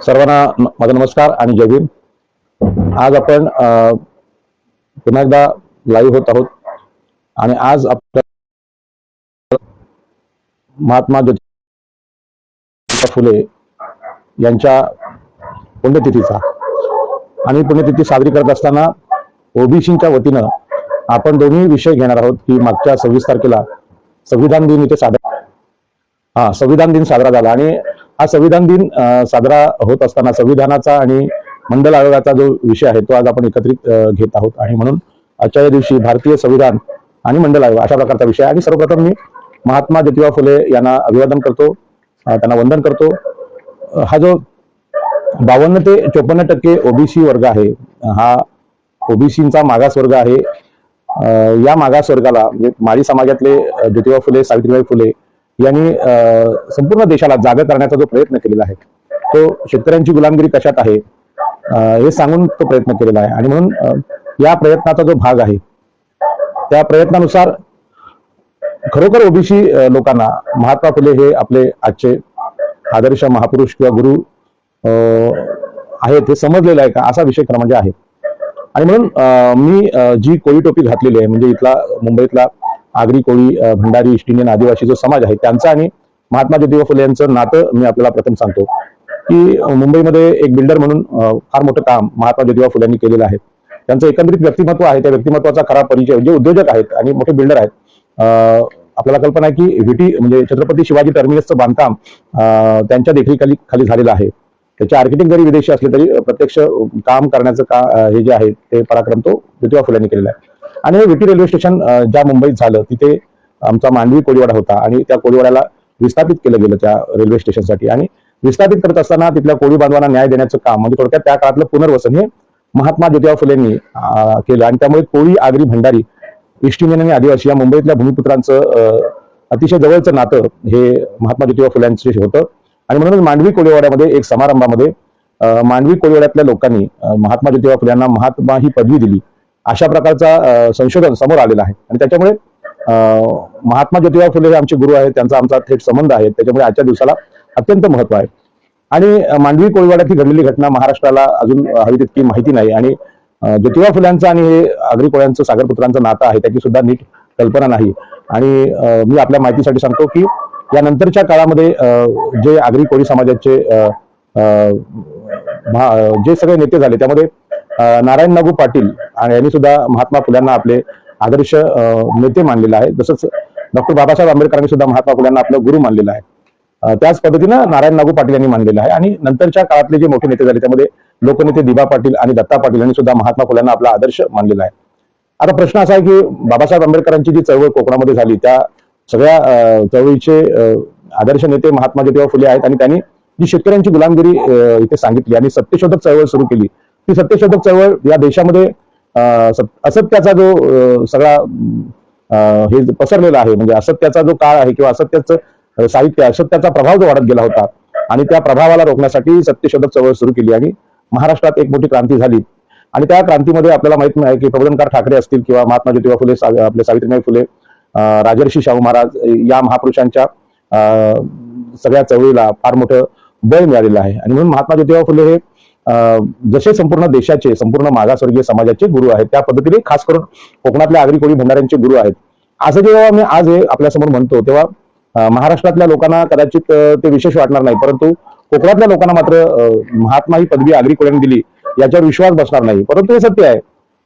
सर्वांना माझा नमस्कार आणि जय भीम। आज आपण पुन्हा एकदा लाईव्ह होत आहोत आणि आज आपल्या महात्मा ज्योतिबा फुले यांच्या पुण्यतिथीचा आणि पुण्यतिथी साजरी करत असताना ओबीसीच्या वतीनं आपण दोन्ही विषय घेणार आहोत की मागच्या 26 तारखेला संविधान दिन इथे संविधान दिन साजरा झाला आणि हा संविधान दिन साजरा होत असताना संविधानाचा आणि मंडल आयोगाचा जो विषय आहे तो आज आपण एकत्रित घेत आहोत आणि म्हणून आजच्या दिवशी भारतीय संविधान आणि मंडल आयोग अशा प्रकारचा विषय आणि सर्वप्रथम मी महात्मा ज्योतिबा फुले यांना अभिवादन करतो, त्यांना वंदन करतो। हा जो 52 ते 54% ओबीसी वर्ग आहे, हा ओबीसीचा मागास वर्ग आहे। या मागास वर्गाला माळी समाजातले ज्योतिबा फुले, सावित्रीबाई फुले यांनी संपूर्ण देशाला जागा करण्याचा जो प्रयत्न केलेला आहे तो शेतकऱ्यांची गुलामगिरी कशात आहे हे सांगून तो प्रयत्न केलेला आहे आणि म्हणून या प्रयत्नाचा जो भाग आहे त्या प्रयत्नानुसार खरोखर ओबीसी लोकांना महात्मा फुले हे आपले आजचे आदर्श महापुरुष किंवा गुरु आहेत हे समजलेलं आहे का असा विषय खरं म्हणजे आहे। आणि म्हणून मी जी कोळी टोपी घातलेली आहे म्हणजे इथला मुंबईतला आगरी, कोळी, भंडारी, ईस्ट इंडियन आदिवासी जो समाज आहे त्यांचा आणि महात्मा ज्योतिबा फुले यांचं नातं मी आपल्याला प्रथम सांगतो की मुंबईमध्ये एक बिल्डर म्हणून फार मोठं काम महात्मा ज्योतिबा फुले यांनी केलेलं आहे। त्यांचं एकंदरीत व्यक्तिमत्व आहे, त्या व्यक्तिमत्वाचा खरा परिचय जे उद्योजक आहेत आणि मोठे बिल्डर आहेत। आपल्याला कल्पना आहे की व्हीटी म्हणजे छत्रपती शिवाजी टर्मिनसचं बांधकाम त्यांच्या देखरेखीखाली झालेलं आहे। त्याचे आर्किटेक्ट जरी विदेशी असले तरी प्रत्यक्ष काम करण्याचं हे जे आहे ते पराक्रम तो ज्योतिबा फुले यांनी केलेला आहे। आणि हे विटी रेल्वे स्टेशन ज्या मुंबईत झालं तिथे आमचा मांडवी कोळीवाडा होता आणि त्या कोळीवाड्याला विस्थापित केलं गेलं त्या रेल्वे स्टेशनसाठी आणि विस्थापित करत असताना तिथल्या कोळी बांधवांना न्याय देण्याचं काम म्हणजे थोडक्यात त्या काळातलं पुनर्वसन हे महात्मा ज्योतिबा फुलेंनी केलं आणि त्यामुळे कोळी, आगरी, भंडारी, ईस्ट इंडियन आणि आदिवासी या मुंबईतल्या भूमिपुत्रांचं अतिशय जवळचं नातं हे महात्मा ज्योतिबा फुल्यांचे होतं। आणि म्हणूनच मांडवी कोळीवाड्यामध्ये एक समारंभामध्ये मांडवी कोळीवाड्यातल्या लोकांनी महात्मा ज्योतिबा फुल्यांना महात्मा ही पदवी दिली अशा प्रकारचा संशोधन समोर आलेलं आहे आणि त्याच्यामुळे महात्मा ज्योतिबा फुले हे आमचे गुरु आहेत, त्यांचा आमचा थेट संबंध आहे, त्याच्यामुळे आजच्या दिवसाला अत्यंत महत्व आहे। आणि मांडवी कोळीवाड्यात ही घडलेली घटना महाराष्ट्राला अजून हवी तितकी माहिती नाही आणि ज्योतिबा फुल्यांचं आणि हे आगरी कोळ्यांचं सागरपुत्रांचं नातं आहे त्याची सुद्धा नीट कल्पना नाही। आणि मी आपल्या माहितीसाठी सांगतो की या नंतरच्या काळामध्ये जे आगरी कोळी समाजाचे जे सगळे नेते झाले त्यामध्ये नारायण नागू पाटील आणि यांनी सुद्धा महात्मा फुल्यांना आपले आदर्श नेते मानलेले आहे, जसंच डॉक्टर बाबासाहेब आंबेडकरांनी सुद्धा महात्मा फुल्यांना आपलं गुरु मानलेलं आहे। त्याच पद्धतीनं नारायण नागू पाटील यांनी मानलेलं आहे आणि नंतरच्या काळातले जे मोठे नेते झाले त्यामध्ये लोकनेते दिबा पाटील आणि दत्ता पाटील यांनी सुद्धा महात्मा फुल्यांना आपला आदर्श मानलेला आहे। आता प्रश्न असा आहे की बाबासाहेब आंबेडकरांची जी चळवळ कोकणामध्ये झाली त्या सगळ्या चळवळीचे आदर्श नेते महात्मा ज्योतिबा फुले आहेत आणि त्यांनी जी शेतकऱ्यांची गुलामगिरी इथे सांगितली आणि सत्यशोधक चळवळ सुरू केली ती सत्यशोधक चळवळ या देशामध्ये असत्याचा जो सगळा हे पसरलेला आहे म्हणजे असत्याचा जो काळ आहे किंवा असत्याचं साहित्य, असत्याचा प्रभाव जो वाढत गेला होता आणि त्या प्रभावाला रोखण्यासाठी सत्यशोधक चळवळ सुरू केली आणि महाराष्ट्रात एक मोठी क्रांती झाली। आणि त्या क्रांतीमध्ये आपल्याला माहित आहे की प्रबोधनकार ठाकरे असतील किंवा महात्मा ज्योतिबा फुले, आपले सावित्रीबाई फुले, राजर्षी शाहू महाराज या महापुरुषांच्या सगळ्या चळवळीला फार मोठं बळ मिळालेलं आहे। आणि म्हणून महात्मा ज्योतिबा फुले हे जसे संपूर्ण देशाचे, संपूर्ण मागासवर्गीय समाजाचे गुरु आहेत त्या पद्धतीने खास करून कोकणातल्या आगरी, कोळी, भंडाऱ्यांचे गुरु आहेत। असं जेव्हा मी आज हे आपल्यासमोर म्हणतो तेव्हा महाराष्ट्रातल्या लोकांना कदाचित ते विशेष वाटणार नाही, परंतु कोकणातल्या लोकांना मात्र महात्मा ही पदवी आगरी कोळ्यांनी दिली याच्यावर विश्वास बसणार नाही, परंतु हे सत्य आहे।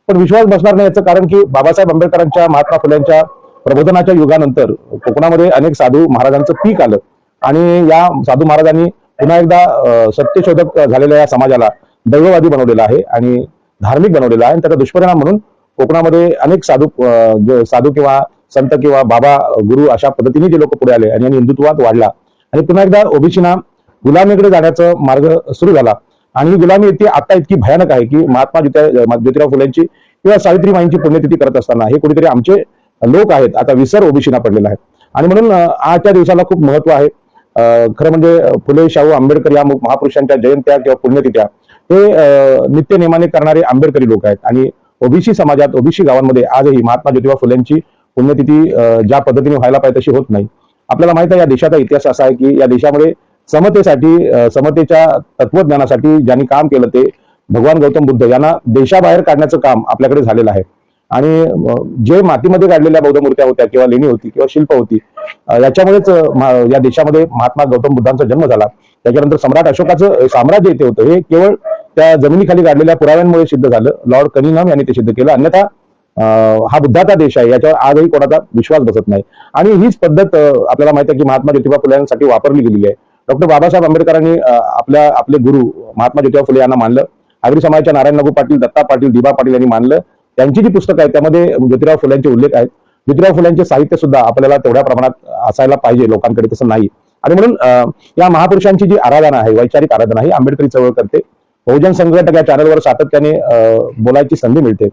पण विश्वास बसणार नाही याचं कारण की बाबासाहेब आंबेडकरांच्या, महात्मा फुल्यांच्या प्रबोधनाच्या युगानंतर कोकणामध्ये अनेक साधू महाराजांचं पीक आलं आणि या साधू महाराजांनी पुन्हा एकदा सत्यशोधक झालेल्या या समाजाला दैववादी बनवलेला आहे आणि धार्मिक बनवलेला आहे आणि त्याचा दुष्परिणाम म्हणून कोकणामध्ये अनेक साधू किंवा संत किंवा बाबा गुरु अशा पद्धतीने जे लोक पुढे आले आणि हिंदुत्वात वाढला आणि पुन्हा एकदा ओबीसीना गुलामीकडे जाण्याचा मार्ग सुरू झाला। आणि ही गुलामी आता इतकी भयानक आहे की महात्मा ज्योतिराव फुलेंची किंवा सावित्रीबाईंची पुण्यतिथी करत असताना हे कुठेतरी आमचे लोक आहेत आता विसर ओबीसीना पडलेला आहे आणि म्हणून आजच्या दिवसाला खूप महत्व आहे। खरं म्हणजे फुले, शाहू, आंबेडकर या महापुरुषांच्या जयंत्या किंवा पुण्यतिथ्या हे नित्य नेमाने करणारे आंबेडकरी लोक आहेत आणि ओबीसी समाजात, ओबीसी गावांमध्ये आजही महात्मा ज्योतिबा फुलेंची पुण्यतिथी ज्या पद्धतीने व्हायला पाहिजे तशी होत नाही। आपल्याला माहित आहे या देशाचा इतिहास असा आहे की या देशामध्ये समतेसाठी समतेच्या तत्वज्ञानासाठी ज्यांनी काम केलं ते भगवान गौतम बुद्ध यांना देशाबाहेर काढण्याचं काम आपल्याकडे झालेलं आहे. आणि जे मातीमध्ये काढलेल्या बौद्ध मूर्त्या होत्या किंवा लेणी होती किंवा शिल्प होती, याच्यामुळेच या देशामध्ये महात्मा गौतम बुद्धांचा जन्म झाला. त्याच्यानंतर सम्राट अशोकाचं साम्राज्य इथे होतं, हे केवळ त्या जमिनीखाली काढलेल्या पुराव्यांमुळे सिद्ध झालं. लॉर्ड कनिंघम यांनी ते सिद्ध केलं. अन्यथा हा बुद्धाचा देश आहे याच्यावर आजही कोणाचा विश्वास बसत नाही. आणि हीच पद्धत आपल्याला माहिती आहे की महात्मा ज्योतिबा फुले यांसाठी वापरली गेलेली आहे. डॉक्टर बाबासाहेब आंबेडकरांनी आपले गुरु महात्मा ज्योतिबा फुले यांना मानलं. आगरी समाजाच्या नारायण नागू पाटील, दत्ता पाटील, दिबा पाटील यांनी मानलं. त्यांची जी पुस्तकं आहेत त्यामध्ये ज्योतिराव फुल्यांचे उल्लेख आहेत. ज्योतिराव फुल्यांचे साहित्य सुद्धा आपल्याला तेवढ्या प्रमाणात असायला पाहिजे, लोकांकडे तसं नाही. आणि म्हणून या महापुरुषांची जी आराधना आहे, वैचारिक आराधना ही आंबेडकरी चळवळ करते. बहुजन संघटक या चॅनलवर सातत्याने बोलायची संधी मिळते.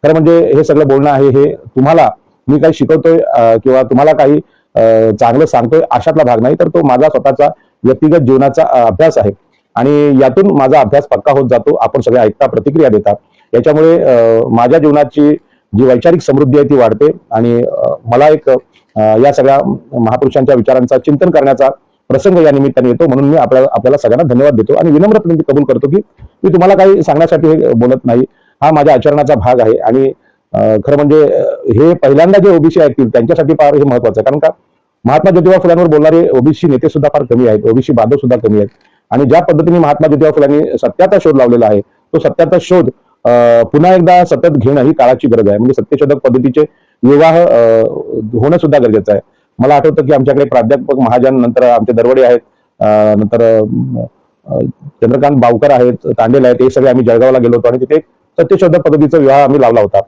खरं म्हणजे हे सगळं बोलणं आहे हे तुम्हाला मी काही शिकवतोय किंवा तुम्हाला काही चांगलं सांगतोय अशातला भाग नाही, तर तो माझा स्वतःचा व्यक्तिगत जीवनाचा अभ्यास आहे. आणि यातून माझा अभ्यास पक्का होत जातो. आपण सगळे ऐकता, प्रतिक्रिया देतात. याच्यामुळे माझ्या जीवनाची जी वैचारिक समृद्धी आहे ती वाढते. आणि मला एक या सगळ्या महापुरुषांच्या विचारांचा चिंतन करण्याचा प्रसंग या निमित्ताने येतो. म्हणून मी आपल्याला सगळ्यांना धन्यवाद देतो आणि विनम्रपणे कबूल करतो की मी तुम्हाला काही सांगण्यासाठी हे बोलत नाही. हा माझ्या आचरणाचा भाग आहे. आणि खरं म्हणजे हे पहिल्यांदा जे ओबीसी ऐकतील त्यांच्यासाठी फार हे महत्वाचं आहे. कारण का महात्मा ज्योतिबा फुल्यांवर बोलणारे ओबीसी नेते सुद्धा फार कमी आहेत, ओबीसी बांधव सुद्धा कमी आहेत. आणि ज्या पद्धतीने महात्मा ज्योतिबा फुल्यांनी सत्याचा शोध लावलेला आहे, तो सत्याचा शोध पुन्हा एकदा सतत घेणं ही काळाची गरज आहे. म्हणजे सत्यशोधक पद्धतीचे विवाह होणं सुद्धा गरजेचं आहे. मला आठवतं की आमच्याकडे प्राध्यापक महाजन, नंतर आमचे दरवडे आहेत, नंतर चंद्रकांत बावकर आहेत, तांडेल आहेत, हे सगळे आम्ही जळगावला गेलो होतो आणि तिथे सत्यशोधक पद्धतीचा विवाह आम्ही लावला होता.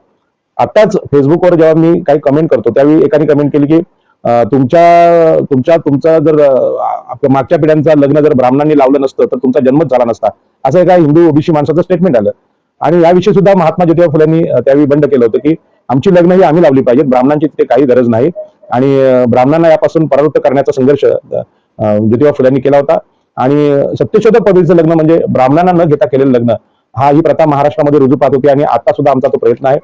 आताच फेसबुकवर जेव्हा मी काही कमेंट करतो त्यावेळी एकाने कमेंट केली की तुमचा जर मागच्या पिढ्यांचं लग्न जर ब्राह्मणांनी लावलं नसतं तर तुमचा जन्मच झाला नसता, असं एका हिंदू ओबीसी माणसाचं स्टेटमेंट आलं. आणि याविषयी सुद्धा महात्मा ज्योतिबा फुलेंनी त्यावेळी बंड केलं होतं की आमची लग्न ही आम्ही लावली पाहिजेत, ब्राह्मणांची तिथे काही गरज नाही. आणि ब्राह्मणांना यापासून परावृत्त करण्याचा संघर्ष ज्योतिबा फुलेंनी केला होता. आणि सत्यशोधक पद्धतीचं लग्न म्हणजे ब्राह्मणांना न घेता केलेलं लग्न, ही प्रथा महाराष्ट्रामध्ये रुजू पाहत होती. आणि आता सुद्धा आमचा तो प्रयत्न आहे.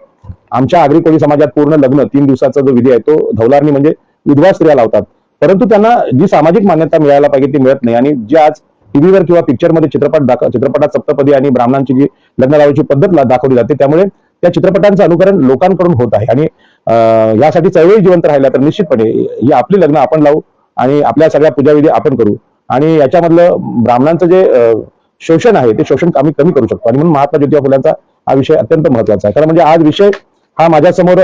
आमच्या आगरी कोळी समाजात पूर्ण लग्न 3 दिवसाचा जो विधी आहे तो धौलारणी म्हणजे विधवा स्त्रिया लावतात. परंतु त्यांना जी सामाजिक मान्यता मिळायला पाहिजे ती मिळत नाही. आणि जी आज टीव्हीवर किंवा पिक्चरमध्ये चित्रपटात सप्तपदी आणि ब्राह्मणांची जी लग्न लावायची पद्धत दाखवली जाते, त्यामुळे त्या चित्रपटांचं अनुकरण लोकांकडून होत आहे. आणि यासाठी चळवळी जिवंत राहिल्या तर निश्चितपणे ही आपली लग्न आपण लावू आणि आपल्या सगळ्या पूजाविधी आपण करू. आणि याच्यामधलं ब्राह्मणांचं जे शोषण आहे ते शोषण आम्ही कमी करू शकतो. आणि म्हणून महात्मा ज्योतिबा फुल्यांचा हा विषय अत्यंत महत्वाचा आहे. कारण म्हणजे आज विषय हा माझ्यासमोर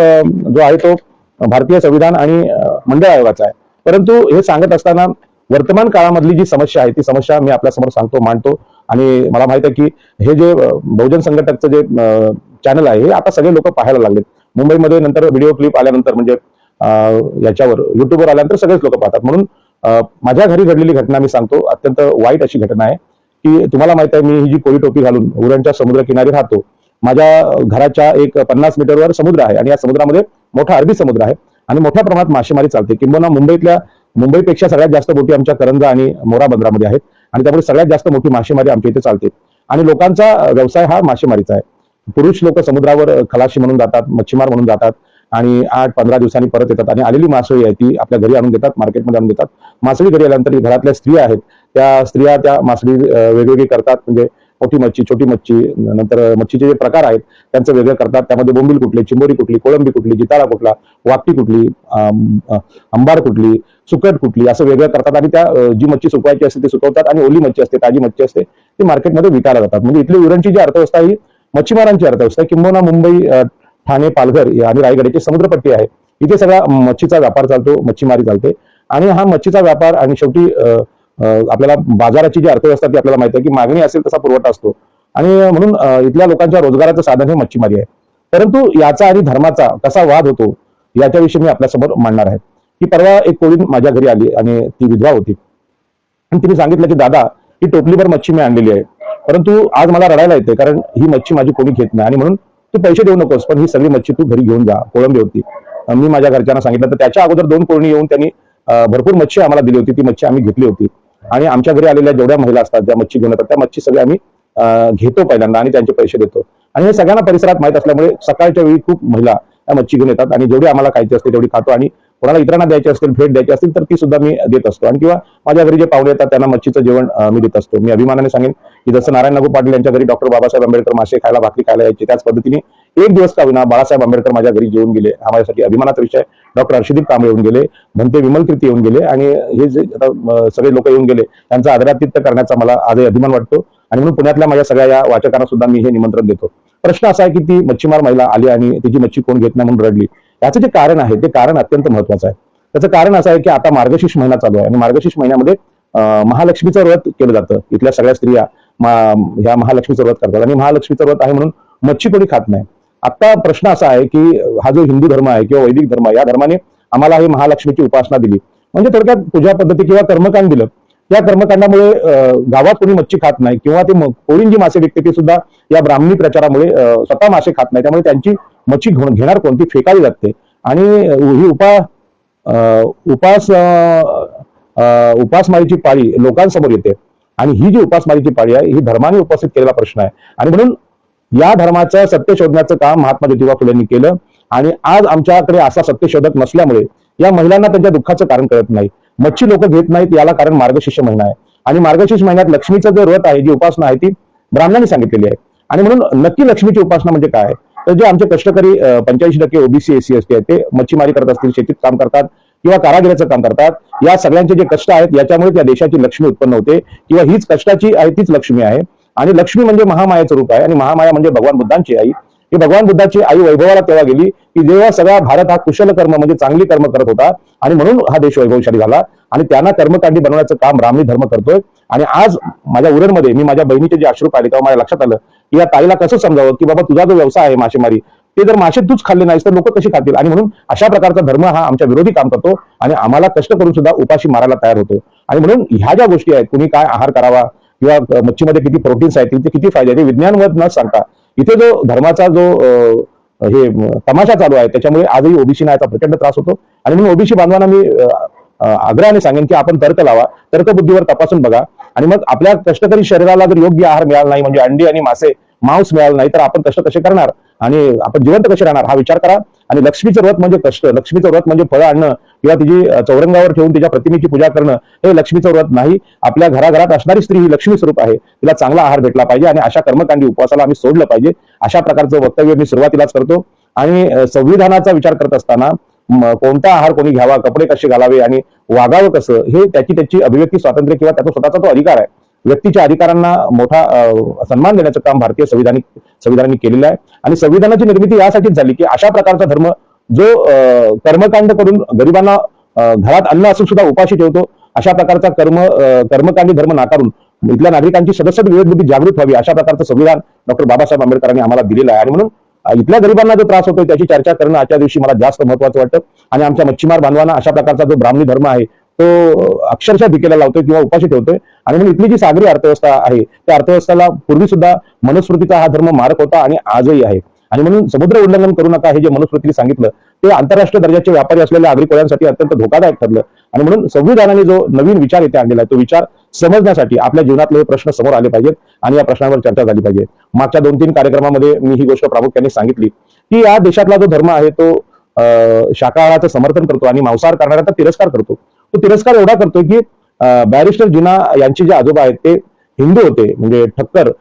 जो आहे तो भारतीय संविधान आणि मंडळ आयोगाचा आहे. परंतु हे सांगत असताना वर्तमान काळामधली जी समस्या आहे ती समस्या मी आपल्यासमोर सांगतो, मांडतो. आणि मला माहित आहे की हे जे बहुजन संघटकचं जे चॅनल आहे हे आता सगळे लोक पाहायला लागलेत. मुंबईमध्ये नंतर व्हिडिओ क्लिप आल्यानंतर म्हणजे याच्यावर युट्यूबवर आल्यानंतर सगळेच लोक पाहतात. म्हणून माझ्या घरी घडलेली घटना मी सांगतो. अत्यंत वाईट अशी घटना आहे की तुम्हाला माहित आहे मी ही जी कोळी टोपी घालून उरणच्या समुद्र किनारी राहतो. माझ्या घराच्या एक 50 मीटरवर समुद्र आहे आणि या समुद्रामध्ये मोठा अरबी समुद्र आहे आणि मोठ्या प्रमाणात मासेमारी चालते. किंबहुना मुंबईपेक्षा सगळ्यात जास्त बोटी आमच्या करंजा आणि मोरा बंदरामध्ये आहेत आणि त्यामुळे सगळ्यात जास्त मोठी मासेमारी आमच्या इथे चालते. आणि लोकांचा व्यवसाय हा मासेमारीचा आहे. पुरुष लोक समुद्रावर खलाशी म्हणून जातात, मच्छीमार म्हणून जातात आणि 8-15 दिवसांनी परत येतात आणि आलेली मासळी आहे ती आपल्या घरी आणून देतात, मार्केटमध्ये आणून देतात. मासळी घरी आल्यानंतर घरातल्या स्त्रिया आहेत त्या स्त्रिया त्या मासळी वेगवेगळी करतात. म्हणजे मोठी मच्छी, छोटी मच्छी, नंतर मच्छीचे जे प्रकार आहेत त्यांचं वेगळं करतात. त्यामध्ये बोंबील कुठली, चिंबोरी कुठली, कोळंबी कुठली, जिताळा कुठला, वाकटी कुठली, अंबार कुठली, सुकट कुठली, असं वेगळं करतात. आणि त्या जी मच्छी सुकवायची असते ती सुकवतात आणि ओली मच्छी असते, ताजी मच्छी असते ती मार्केटमध्ये विकायला जातात. म्हणजे इथली उरणची जी अर्थव्यवस्था ही मच्छीमारांची अर्थव्यवस्था आहे. किंबहुना मुंबई, ठाणे, पालघर आणि रायगडची समुद्रपट्टी आहे, इथे सगळा मच्छीचा व्यापार चालतो, मच्छीमारी चालते. आणि हा मच्छीचा व्यापार आणि शेवटी आपल्याला बाजाराची जी अर्थव्यवस्था ती आपल्याला माहिती आहे की मागणी असेल तसा पुरवठा असतो. आणि म्हणून इथल्या लोकांच्या रोजगाराचं साधन हे मच्छीमारी आहे. परंतु याचा आणि धर्माचा कसा वाद होतो याच्याविषयी मी आपल्यासमोर मांडणार आहे. की परवा एक कोळी माझ्या घरी आली आणि ती विधवा होती आणि तिने सांगितलं की दादा ही टोपलीभर मच्छी मी आणलेली आहे, परंतु आज मला रडायला येते कारण ही मच्छी माझी कोणी घेत नाही आणि म्हणून तू पैसे देऊ नकोस पण ही सगळी मच्छी तू घरी घेऊन जा. कोळंबी होती. मी माझ्या घरच्यांना सांगितलं तर त्याच्या अगोदर 2 कोळणी येऊन त्यांनी भरपूर मच्छी आम्हाला दिली होती. ती मच्छी आम्ही घेतली होती आणि आमच्या घरी आलेल्या जेवढ्या महिला असतात ज्या मच्छी घेऊन येतात त्या मच्छी सगळ्या आम्ही घेतो पहिल्यांदा आणि त्यांचे पैसे देतो. आणि हे सगळ्यांना परिसरात माहित असल्यामुळे सकाळच्या वेळी खूप महिला त्या मच्छी घेऊन येतात आणि जेवढी आम्हाला खायची असते तेवढी खातो आणि कोणाला इतरांना द्यायचे असतील, भेट द्यायची असतील तर ती सुद्धा मी देत असतो. आणि किंवा माझ्या घरी जे पाहुणे येतात त्यांना मच्छीचं जेवण मी देत असतो. मी अभिमानाने सांगेन की जसं नारायण नागू पाटील यांच्या घरी डॉक्टर बाबासाहेब आंबेडकर मासे खायला, भाकरी खायला यायचे, त्याच पद्धतीने एक दिवस का विना बाळासाहेब आंबेडकर माझ्या घरी जेवून गेले. हा माझ्यासाठी अभिमानाचा विषय. डॉक्टर हर्षदीप कांबळे येऊन गेले, भंते विमलकीर्ती येऊन गेले, आणि हे जे सगळे लोक येऊन गेले त्यांचा आदरातिथ्य करण्याचा मला आजही अभिमान वाटतो. आणि म्हणून पुण्यातल्या माझ्या सगळ्या या वाचकांना सुद्धा मी हे निमंत्रण देतो. प्रश्न असा आहे की ती मच्छीमार महिला आली आणि तिची मच्छी कोण घेत नाही म्हणून रडली. याचं जे कारण आहे ते कारण अत्यंत महत्वाचं आहे. त्याचं कारण असं आहे की आता मार्गशीर्ष महिना चालू आहे आणि मार्गशीर्ष महिन्यामध्ये महालक्ष्मीचं व्रत केलं जातं. इथल्या सगळ्या स्त्रिया ह्या महालक्ष्मीचं व्रत करतात आणि महालक्ष्मीचं व्रत आहे म्हणून मच्छी कोणी खात नाही. आता प्रश्न असा आहे की हा जो हिंदू धर्म आहे किंवा वैदिक धर्म आहे, या धर्माने आम्हाला ही महालक्ष्मीची उपासना दिली, म्हणजे थोडक्यात पूजा पद्धती किंवा कर्मकांड दिलं. त्या कर्मकांडामुळे गावात कोणी मच्छी खात नाही किंवा ते कोळीन जी मासे विकते ती सुद्धा या ब्राह्मणी प्रचारामुळे स्वतः मासे खात नाही. त्यामुळे त्यांची मच्छी घेणार कोणती फेकाळली जाते. आणि ही उपासमारीची पाळी लोकांसमोर येते. आणि ही जी उपासमारीची पाळी आहे ही धर्माने उपस्थित केलेला प्रश्न आहे. आणि म्हणून या धर्माचं सत्य शोधण्याचं काम महात्मा ज्योतिबा फुलेंनी केलं. आणि आज आमच्याकडे असा सत्य शोधक नसल्यामुळे या महिलांना त्यांच्या दुःखाचं कारण कळत नाही. मच्छी लोक घेत नाहीत, याला कारण मार्गशीर्ष महिना आहे. आणि मार्गशीर्ष महिन्यात लक्ष्मीचं जे व्रत आहे, जी उपासना आहे ती ब्राह्मणांनी सांगितलेली आहे. आणि म्हणून नक्की लक्ष्मीची उपासना म्हणजे काय, तर जे आमचे कष्टकरी 85% ओबीसी एससी एसटी आहेत ते मच्छीमारी करत असतील, शेतीत काम करतात किंवा कारागिरीचं काम करतात, या सगळ्यांचे जे कष्ट आहेत याच्यामुळे त्या देशाची लक्ष्मी उत्पन्न होते किंवा हीच कष्टाची आहे तीच लक्ष्मी आहे. आणि लक्ष्मी म्हणजे महामायाचं रूप आहे आणि महामाया म्हणजे भगवान बुद्धांची आई. ही भगवान बुद्धाची आई वैभवाला तेव्हा गेली की जेव्हा सगळा भारत हा कुशल कर्म म्हणजे चांगली कर्म करत होता आणि म्हणून हा देश वैभवशाली झाला. आणि त्यांना कर्मकांडी बनवण्याचं काम ब्राह्मणी धर्म करतोय. आणि आज माझ्या उरणमध्ये मी माझ्या बहिणीचे जे अश्रू पाहिले तेव्हा माझ्या लक्षात आलं की या ताईला कसं समजावं की बाबा तुझा जो व्यवसाय आहे मासेमारी, ते जर मासे तूच खाल्ले नाहीस तर लोक कशी खातील. आणि म्हणून अशा प्रकारचा धर्म हा आमच्या विरोधी काम करतो आणि आम्हाला कष्ट करून सुद्धा उपाशी मारायला तयार होतो. आणि म्हणून ह्या ज्या गोष्टी आहेत, कुणी काय आहार करावा किंवा मच्छीमध्ये किती प्रोटीन्स आहेत, तिथे किती फायदे, ते विज्ञानमत न सांगता इथे जो धर्माचा जो हे तमाशा चालू आहे त्याच्यामुळे आजही ओबीसी याचा प्रचंड त्रास होतो. आणि म्हणून ओबीसी बांधवांना मी आग्रहाने सांगेन की आपण तर्क लावा, तर्कबुद्धीवर तपासून बघा. आणि मग आपल्या कष्टकरी शरीराला जर योग्य आहार मिळाला नाही, म्हणजे अंडी आणि मासे मांस मिळालं नाही, तर आपण कष्ट कसे करणार आणि आपण जिवंत कसे राहणार, हा विचार करा. आणि लक्ष्मीचं व्रत म्हणजे कष्ट, लक्ष्मीचं व्रत म्हणजे फळं आणणं किंवा तिची चौरंगावर ठेवून तिच्या प्रतिमेची पूजा करणं, हे लक्ष्मीचं व्रत नाही. आपल्या घराघरात असणारी स्त्री ही लक्ष्मी स्वरूप आहे, तिला चांगला आहार भेटला पाहिजे आणि अशा कर्मकांडी उपवासाला आम्ही सोडलं पाहिजे. अशा प्रकारचं वक्तव्य मी सुरुवातीलाच करतो. आणि संविधानाचा विचार करत असताना कोणता आहार कोणी घ्यावा, कपडे कसे घालावे आणि वागावं कसं, हे त्याची अभिव्यक्ती स्वातंत्र्य किंवा त्याचा स्वतःचा तो अधिकार आहे. व्यक्तीच्या अधिकारांना मोठा सन्मान देण्याचं काम भारतीय संविधानाने केलेलं आहे. आणि संविधानाची निर्मिती यासाठीच झाली की अशा प्रकारचा धर्म जो कर्मकांड करून गरिबांना घरात अन्न असून सुद्धा उपाशी ठेवतो, अशा प्रकारचा कर्मकांडी धर्म नाकारून इथल्या नागरिकांची सदस्य विवेकबुद्धी जागृत व्हावी, अशा प्रकारचं संविधान डॉक्टर बाबासाहेब आंबेडकरांनी आम्हाला दिलेलं आहे. आणि म्हणून इथल्या गरिबांना जो त्रास होतोय त्याची चर्चा करणं आजच्या दिवशी मला जास्त महत्वाचं वाटतं. आणि आमच्या मच्छीमार बांधवांना अशा प्रकारचा जो ब्राह्मणी धर्म आहे तो अक्षरशः भिकेला लावतोय किंवा उपाशी ठेवतोय. आणि म्हणून इथली जी सागरी अर्थव्यवस्था आहे त्या अर्थव्यवस्थेला पूर्वी सुद्धा मनुस्मृतीचा हा धर्म मारक होता आणि आजही आहे. आणि म्हणून समुद्र उल्लंघन करू नका हे जे मनुस्मृतीने सांगितलं ते आंतरराष्ट्रीय दर्जाचे व्यापारी असलेल्या आगरी कोळ्यांसाठी अत्यंत धोकादायक ठरलं. आणि म्हणून संविधानाने जो नवीन विचार इथे आणलेला आहे तो विचार समजण्यासाठी आपल्या जीवनातले हे प्रश्न समोर आले पाहिजेत आणि या प्रश्नांवर चर्चा झाली पाहिजे. मागच्या 2-3 कार्यक्रमामध्ये मी ही गोष्ट प्रामुख्याने सांगितली की या देशातला जो धर्म आहे तो शाकाहाराचं समर्थन करतो आणि मांसाहार करणाऱ्यांचा तिरस्कार करतो. तो तिरस्कार एवढा करतोय की बॅरिस्टर जिना यांचे जे आजोबा आहेत ते हिंदू होते, म्हणजे ठक्कर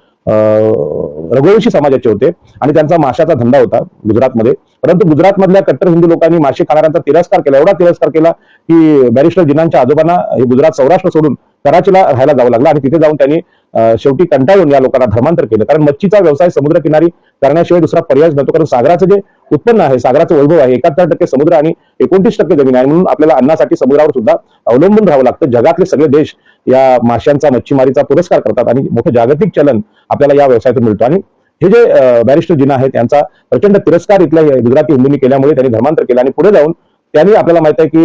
रघुवंशी समाजाचे होते आणि त्यांचा माशाचा धंदा होता गुजरातमध्ये. परंतु गुजरातमधल्या कट्टर हिंदू लोकांनी मासे खाणाऱ्यांचा तिरस्कार केला, एवढा तिरस्कार केला की बॅरिस्टर जिनांच्या आजोबांना हे गुजरात सौराष्ट्र सोडून कराचीला राहायला जावं लागलं. आणि तिथे जाऊन त्यांनी शेवटी कंटाळून या लोकांना धर्मांतर केलं. कारण मच्छीचा व्यवसाय समुद्रकिनारी करण्याशिवाय दुसरा पर्यायच नव्हतो. कारण सागराचं जे उत्पन्न आहे, सागराचं वैभव आहे, 71% समुद्र आणि 29% जमीन आहे. म्हणून आपल्याला अन्नासाठी समुद्रावर सुद्धा अवलंबून राहावं लागतं. जगातले सगळे देश या माशांचा मच्छीमारीचा पुरस्कार करतात आणि मोठं जागतिक चलन आपल्याला या व्यवसायातून मिळतं. आणि हे जे बॅरिस्टर जिना आहेत त्यांचा प्रचंड तिरस्कार इथल्या गुजराती हिंदूंनी केल्यामुळे त्यांनी धर्मांतर केलं आणि पुढे जाऊन त्यांनी आपल्याला माहित आहे की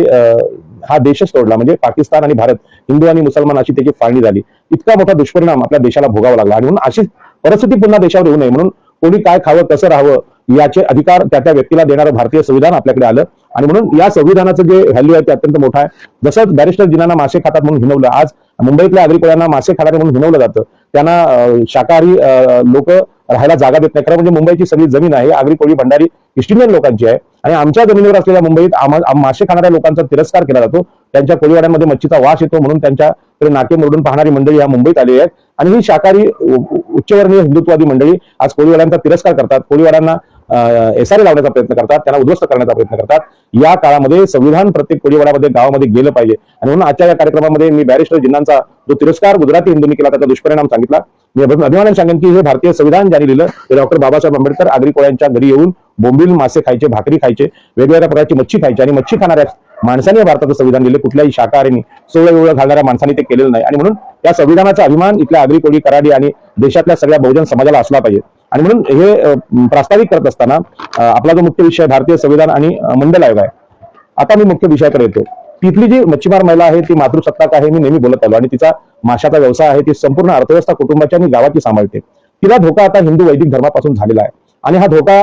हा देशच तोडला. म्हणजे पाकिस्तान आणि भारत, हिंदू आणि मुसलमान अशी त्याची फाळणी झाली. इतका मोठा दुष्परिणाम आपल्या देशाला भोगावा लागला. आणि म्हणून अशी परिस्थिती पुन्हा देशावर येऊ नये म्हणून कोणी काय खावं, कसं राहावं याचे अधिकार त्या व्यक्तीला देणारं भारतीय संविधान आपल्याकडे आलं. आणि म्हणून या संविधानाचं जे व्हॅल्यू आहे ते अत्यंत मोठं आहे. जसं बॅरिस्टर जिनांना मासे खातात म्हणून हिनवलं, आज मुंबईतल्या आगरी कोळ्यांना मासे खाणारे म्हणून हिनवलं जातं. त्यांना शाकाहारी लोक राहायला जागा देत नाही. खरं म्हणजे मुंबईची सगळी जमीन आहे आगरी कोळी भंडारी ईस्ट इंडियन लोकांची आहे आणि आमच्या जमिनीवर असलेल्या मुंबईत मासे खाणाऱ्या लोकांचा तिरस्कार केला जातो. त्यांच्या कोळीवाड्यांमध्ये मच्छीचा वास येतो म्हणून त्यांच्याकडे नाके मोडून पाहणारी मंडळी या मुंबईत आली आहेत आणि ही शाकाहारी उच्चवर्णीय हिंदुत्ववादी मंडळी आज कोळीवाड्यांचा तिरस्कार करतात, कोळीवाड्यांना एसआरए लावण्याचा प्रयत्न करतात, त्यांना उद्ध्वस्त करण्याचा प्रयत्न करतात. या काळामध्ये संविधान प्रत्येक कोळीवाड्यामध्ये गावामध्ये गेलं पाहिजे आणि म्हणून आजच्या या कार्यक्रमामध्ये मी बॅरिस्टर जिन्नांचा जो तिरस्कार गुजराती हिंदूंनी केला त्याचा दुष्परिणाम सांगितला. मी अभिमानाने सांगेन की हे भारतीय संविधान ज्यांनी लिहिलं ते डॉक्टर बाबासाहेब आंबेडकर आगरी कोळ्यांच्या घरी येऊन बोंबील मासे खायचे, भाकरी खायचे, वेगवेगळ्या प्रकारची मच्छी खायची आणि मच्छी खाणाऱ्या माणसाने भारताचं संविधान लिहिले. कुठल्याही शाकाहारीने सोळं घालणाऱ्या माणसाने ते केलेलं नाही आणि म्हणून या संविधानाचा अभिमान इथल्या आगरी कोळी कराडी आणि देशातल्या सगळ्या बहुजन समाजाला असला पाहिजे. आणि म्हणून हे प्रास्ताविक करत असताना आपला जो मुख्य विषय भारतीय संविधान आणि मंडल आयोग आहे. आता मी मुख्य विषयाकडे येतो. तिथली जी मच्छीमार महिला आहे ती मातृसत्ताक आहे, मी नेहमी बोलत आलो आणि तिचा माशाचा व्यवसाय आहे. ती संपूर्ण अर्थव्यवस्था कुटुंबाची आणि गावाची सांभाळते. तिला धोका आता हिंदू वैदिक धर्मापासून झालेला आहे आणि हा धोका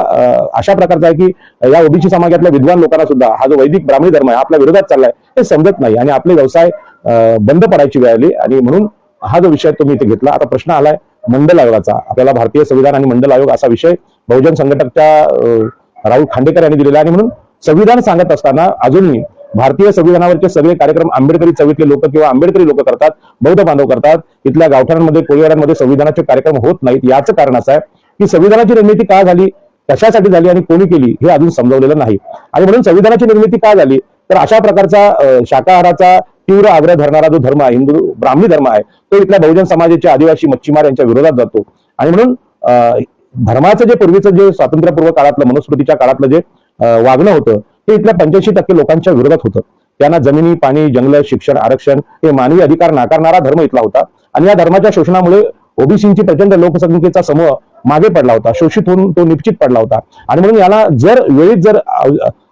अशा प्रकारचा आहे की या ओबीसी समाजातल्या विद्वान लोकांना सुद्धा हा जो वैदिक ब्राह्मणी धर्म आहे आपल्या विरोधात चाललाय हे समजत नाही आणि आपले व्यवसाय बंद पडायची वेळ आली आणि म्हणून हा जो विषय तो मी इथे घेतला. आता प्रश्न आलाय मंडल आयोगाचा. आपल्याला भारतीय संविधान आणि मंडल आयोग असा विषय बहुजन संघटकच्या राहुल खांडेकर यांनी दिलेला आणि म्हणून संविधान सांगत असताना अजूनही भारतीय संविधानावरचे सगळे कार्यक्रम आंबेडकरी चळवळीतले लोक किंवा आंबेडकरी लोक करतात, बौद्ध बांधव करतात. इथल्या गावठाणांमध्ये कोळीवाड्यांमध्ये संविधानाचे कार्यक्रम होत नाहीत. याचं कारण असं आहे की संविधानाची निर्मिती का झाली, कशासाठी झाली आणि कोणी केली हे अजून समजवलेलं नाही. आणि म्हणून संविधानाची निर्मिती का झाली तर अशा प्रकारचा शाकाहाराचा तीव्र आग्रह धरणारा जो धर्म आहे हिंदू ब्राह्मणी धर्म आहे तो इथल्या बहुजन समाजाचे आदिवासी मच्छीमार यांच्या विरोधात जातो. आणि म्हणून धर्माचं जे पूर्वीचं जे स्वातंत्र्यपूर्व काळातलं मनुस्मृतीच्या काळातलं जे वागणं होतं ते इथल्या 85% लोकांच्या विरोधात होतं. त्यांना जमिनी, पाणी, जंगल, शिक्षण, आरक्षण हे मानवी अधिकार नाकारणारा धर्म इथला होता आणि या धर्माच्या शोषणामुळे ओबीसींची प्रचंड लोकसंख्येचा समूह मागे पडला होता, शोषित होऊन तो निश्चित पडला होता. आणि म्हणून याला जर वेळीच जर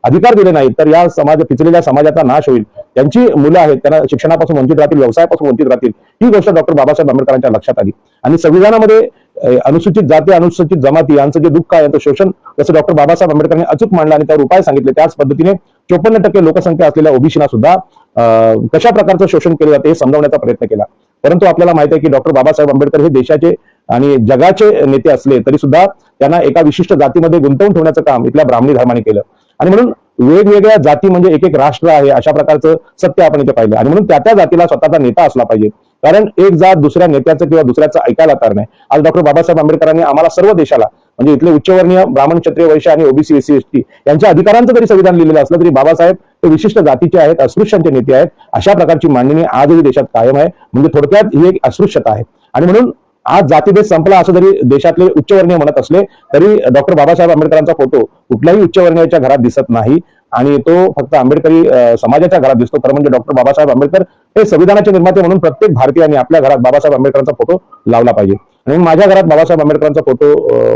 अधिकार दिले नाहीत तर या पिचलेल्या समाजाचा नाश होईल. त्यांची मुलं आहेत त्यांना शिक्षणापासून वंचित राहतील, व्यवसायापासून वंचित राहतील. ही गोष्ट डॉक्टर बाबासाहेब आंबेडकरांच्या लक्षात आली आणि संविधानामध्ये अनुसूचित जाती, अनुसूचित जमाती यांचं जे दुःख आहे, शोषण जसं डॉक्टर बाबासाहेब आंबेडकरांनी अचूक मांडलं आणि त्यावर उपाय सांगितले त्याच पद्धतीने 54% लोकसंख्या असलेल्या ओबीसीना सुद्धा कशा प्रकारचं शोषण केलं जाते हे समजवण्याचा प्रयत्न केला. परंतु आपल्याला माहिती आहे की डॉक्टर बाबासाहेब आंबेडकर हे देशाचे आणि जगाचे नेते असले तरी सुद्धा त्यांना एका विशिष्ट जातीमध्ये गुंतवून ठेवण्याचं काम इथल्या ब्राह्मणी धर्माने केलं आणि म्हणून वेगवेगळ्या जाती म्हणजे एक एक राष्ट्र आहे अशा प्रकारचं सत्य आपण इथे पाहिलं. आणि म्हणून त्या जातीला स्वतःचा नेता असला पाहिजे, कारण एक जात दुसऱ्या नेत्याचं किंवा दुसऱ्याचं ऐकायला तयार नाही. आज डॉक्टर बाबासाहेब आंबेडकरांनी आम्हाला सर्व देशाला म्हणजे इथले उच्चवर्णीय ब्राह्मण, क्षत्रिय, वैश्य आणि ओबीसी, एससी, एसटी यांच्या अधिकारांचं जरी संविधान लिहिलेलं असलं तरी बाबासाहेब ते विशिष्ट जातीचे आहेत, अस्पृश्यांचे नेते आहेत. अशा प्रकारची मांडणी आजही देशात कायम आहे. म्हणजे थोडक्यात ही एक अस्पृश्यता आहे. आणि म्हणून आज जातीभेद संपला असं जरी देशातले उच्चवर्णीय म्हणत असले तरी डॉक्टर बाबासाहेब आंबेडकरांचा फोटो कुठल्याही उच्चवर्णीयाच्या घरात दिसत नाही आणि तो फक्त आंबेडकरी समाजाच्या घरात दिसतो. खरं म्हणजे डॉक्टर बाबासाहेब आंबेडकर हे संविधानाचे निर्माते म्हणून प्रत्येक भारतीयाने आपल्या घरात बाबासाहेब आंबेडकरांचा फोटो लावला पाहिजे. आणि माझ्या घरात बाबासाहेब आंबेडकरांचा फोटो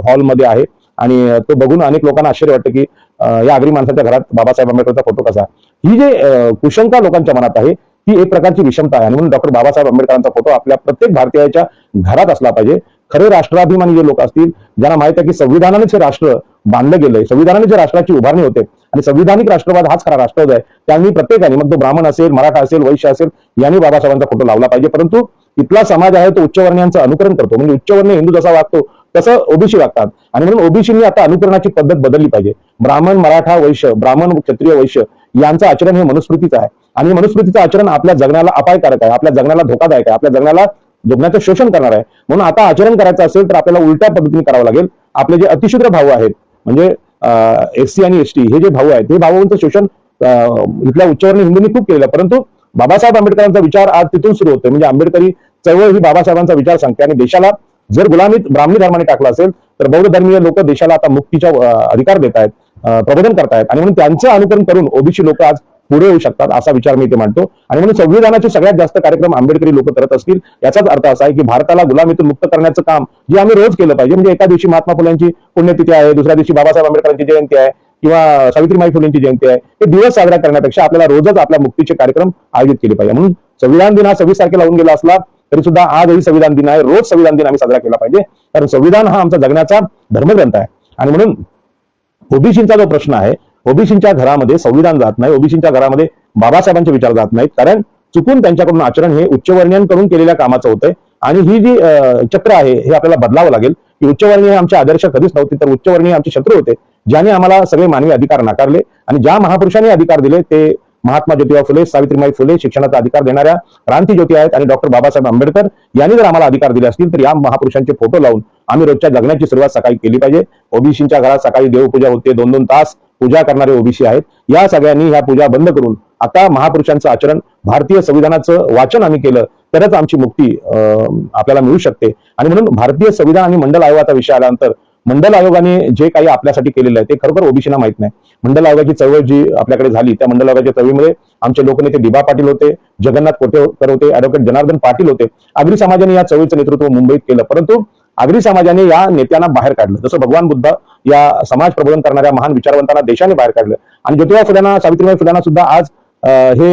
हॉलमध्ये आहे आणि तो बघून अनेक लोकांना आश्चर्य वाटतं की या आगरी माणसाच्या घरात बाबासाहेब आंबेडकरांचा फोटो कसा. ही जे कुशंका लोकांच्या मनात आहे ही एक प्रकारची विषमता आहे आणि म्हणून डॉक्टर बाबासाहेब आंबेडकरांचा फोटो आपल्या प्रत्येक भारतीयाच्या घरात असला पाहिजे. खरे राष्ट्राभिमानी जे लोक असतील ज्यांना माहित आहे की संविधानानेच हे राष्ट्र बांधलं गेलंय, संविधानाने जे राष्ट्राची उभारणी होते आणि संविधानिक राष्ट्रवाद हाच खरा राष्ट्रवाद आहे, त्यांनी प्रत्येकाने मग तो ब्राह्मण असेल, मराठा असेल, वैश्य असेल यांनी बाबासाहेबांचा फोटो लावला पाहिजे. परंतु इथला समाज आहे तो उच्चवर्णीयांचं अनुकरण करतो. म्हणजे उच्चवर्णीय हिंदू जसा वागतो तसं ओबीसी वागतात आणि म्हणून ओबीसींनी आता अनुकरणाची पद्धत बदलली पाहिजे. ब्राह्मण, मराठा, वैश्य, ब्राह्मण, क्षत्रिय, वैश्य यांचं आचरण हे मनुस्मृतीचं आहे आणि मनुस्मृतीचं आचरण आपल्या जगण्याला अपायकारक आहे, आपल्या जगण्याला धोकादायक आहे, आपल्या जगण्याला जगण्याचं शोषण करणार आहे. म्हणून आता आचरण करायचं असेल तर आपल्याला उलट्या पद्धतीने करावं लागेल. आपले जे अतिशूद्र भाऊ आहेत म्हणजे एससी आणि एसटी हे जे भाऊ आहेत हे भाऊंचं शोषण इथल्या उच्चवर्णीय हिंदूंनी खूप केलेलं. परंतु बाबासाहेब आंबेडकरांचा विचार आज तिथून सुरू होतोय. म्हणजे आंबेडकरी चळवळ ही बाबासाहेबांचा विचार सांगते आणि देशाला जर गुलामीत ब्राह्मणी धर्माने टाकला असेल तर बौद्ध धर्मीय लोक देशाला आता मुक्तीचा अधिकार देत आहेत, प्रबोधन करतायत आणि म्हणून त्यांचं अनुकरण करून ओबीसी लोक आज पुढे येऊ शकतात असा विचार मी इथे मांडतो. आणि म्हणून संविधानाचे सगळ्यात जास्त कार्यक्रम आंबेडकरी लोक करत असतील याचाच अर्थ असा आहे की भारताला गुलामीतून मुक्त करण्याचं काम जे आम्ही रोज केलं पाहिजे. म्हणजे एका दिवशी महात्मा फुलेंची पुण्यतिथी आहे, दुसऱ्या दिवशी बाबासाहेब आंबेडकरांची जयंती आहे किंवा सावित्रीबाई फुलेंची जयंती आहे, हे दिवस साजरा करण्यापेक्षा आपल्याला रोजच आपल्या मुक्तीचे कार्यक्रम आयोजित केले पाहिजे. म्हणून संविधान दिन हा 26 तारखेला होऊन गेला असला तरी सुद्धा आजही संविधान दिन आहे. रोज संविधान दिन आम्ही साजरा केला पाहिजे कारण संविधान हा आमचा जगण्याचा धर्मग्रंथ आहे. आणि म्हणून ओबीसींचा जो प्रश्न आहे, ओबीसींच्या घरामध्ये संविधान जात नाही, ओबीसींच्या घरामध्ये बाबासाहेबांचे विचार जात नाहीत कारण चुकून त्यांच्याकडून आचरण हे उच्चवर्णीयांकडून केलेल्या कामाचं होतंय आणि ही जी चक्र आहे हे आपल्याला बदलावं लागेल. की उच्चवर्णीय आमचे आदर्श कधीच नव्हते, तर उच्चवर्णीय आमचे शत्रू होते, ज्याने आम्हाला सगळे मानवी अधिकार नाकारले आणि ज्या महापुरुषांनी अधिकार दिले ते महात्मा ज्योतिबा फुले, सावित्रीबाई फुले शिक्षणाचा अधिकार देणाऱ्या क्रांती ज्योती आहेत आणि डॉक्टर बाबासाहेब आंबेडकर यांनी जर आम्हाला अधिकार दिले असतील तर या महापुरुषांचे फोटो लावून आम्ही रोजच्या जगण्याची सुरुवात सकाळी केली पाहिजे. ओबीसीच्या घरात सकाळी देवपूजा होते, 2-2 तास पूजा करणारे ओबीसी आहेत. या सगळ्यांनी ह्या पूजा बंद करून आता महापुरुषांचं आचरण, भारतीय संविधानाचं वाचन आम्ही केलं तरच आमची मुक्ती आपल्याला मिळू शकते. आणि म्हणून भारतीय संविधान आणि मंडल आयोगाचा विषय आल्यानंतर मंडल आयोगाने जे काही आपल्यासाठी केलेलं आहे ते खरोखर ओबीसीना माहित नाही. मंडल आयोगाची चळवळ जी आपल्याकडे झाली त्या मंडल आयोगाच्या चळवळीमध्ये आमचे लोकनेते दिबा पाटील होते, जगन्नाथ कोटेकर होते, ऍडव्होकेट जनार्दन पाटील होते. आगरी समाजाने या चळवळीचं नेतृत्व मुंबईत केलं, परंतु आगरी समाजाने या नेत्यांना बाहेर काढलं. जसं भगवान बुद्ध या समाज प्रबोधन करणाऱ्या महान विचारवंतांना देशाने बाहेर काढलं आणि ज्योतिबा फुल्यांना, सावित्रीबाई फुल्यांना सुद्धा आज हे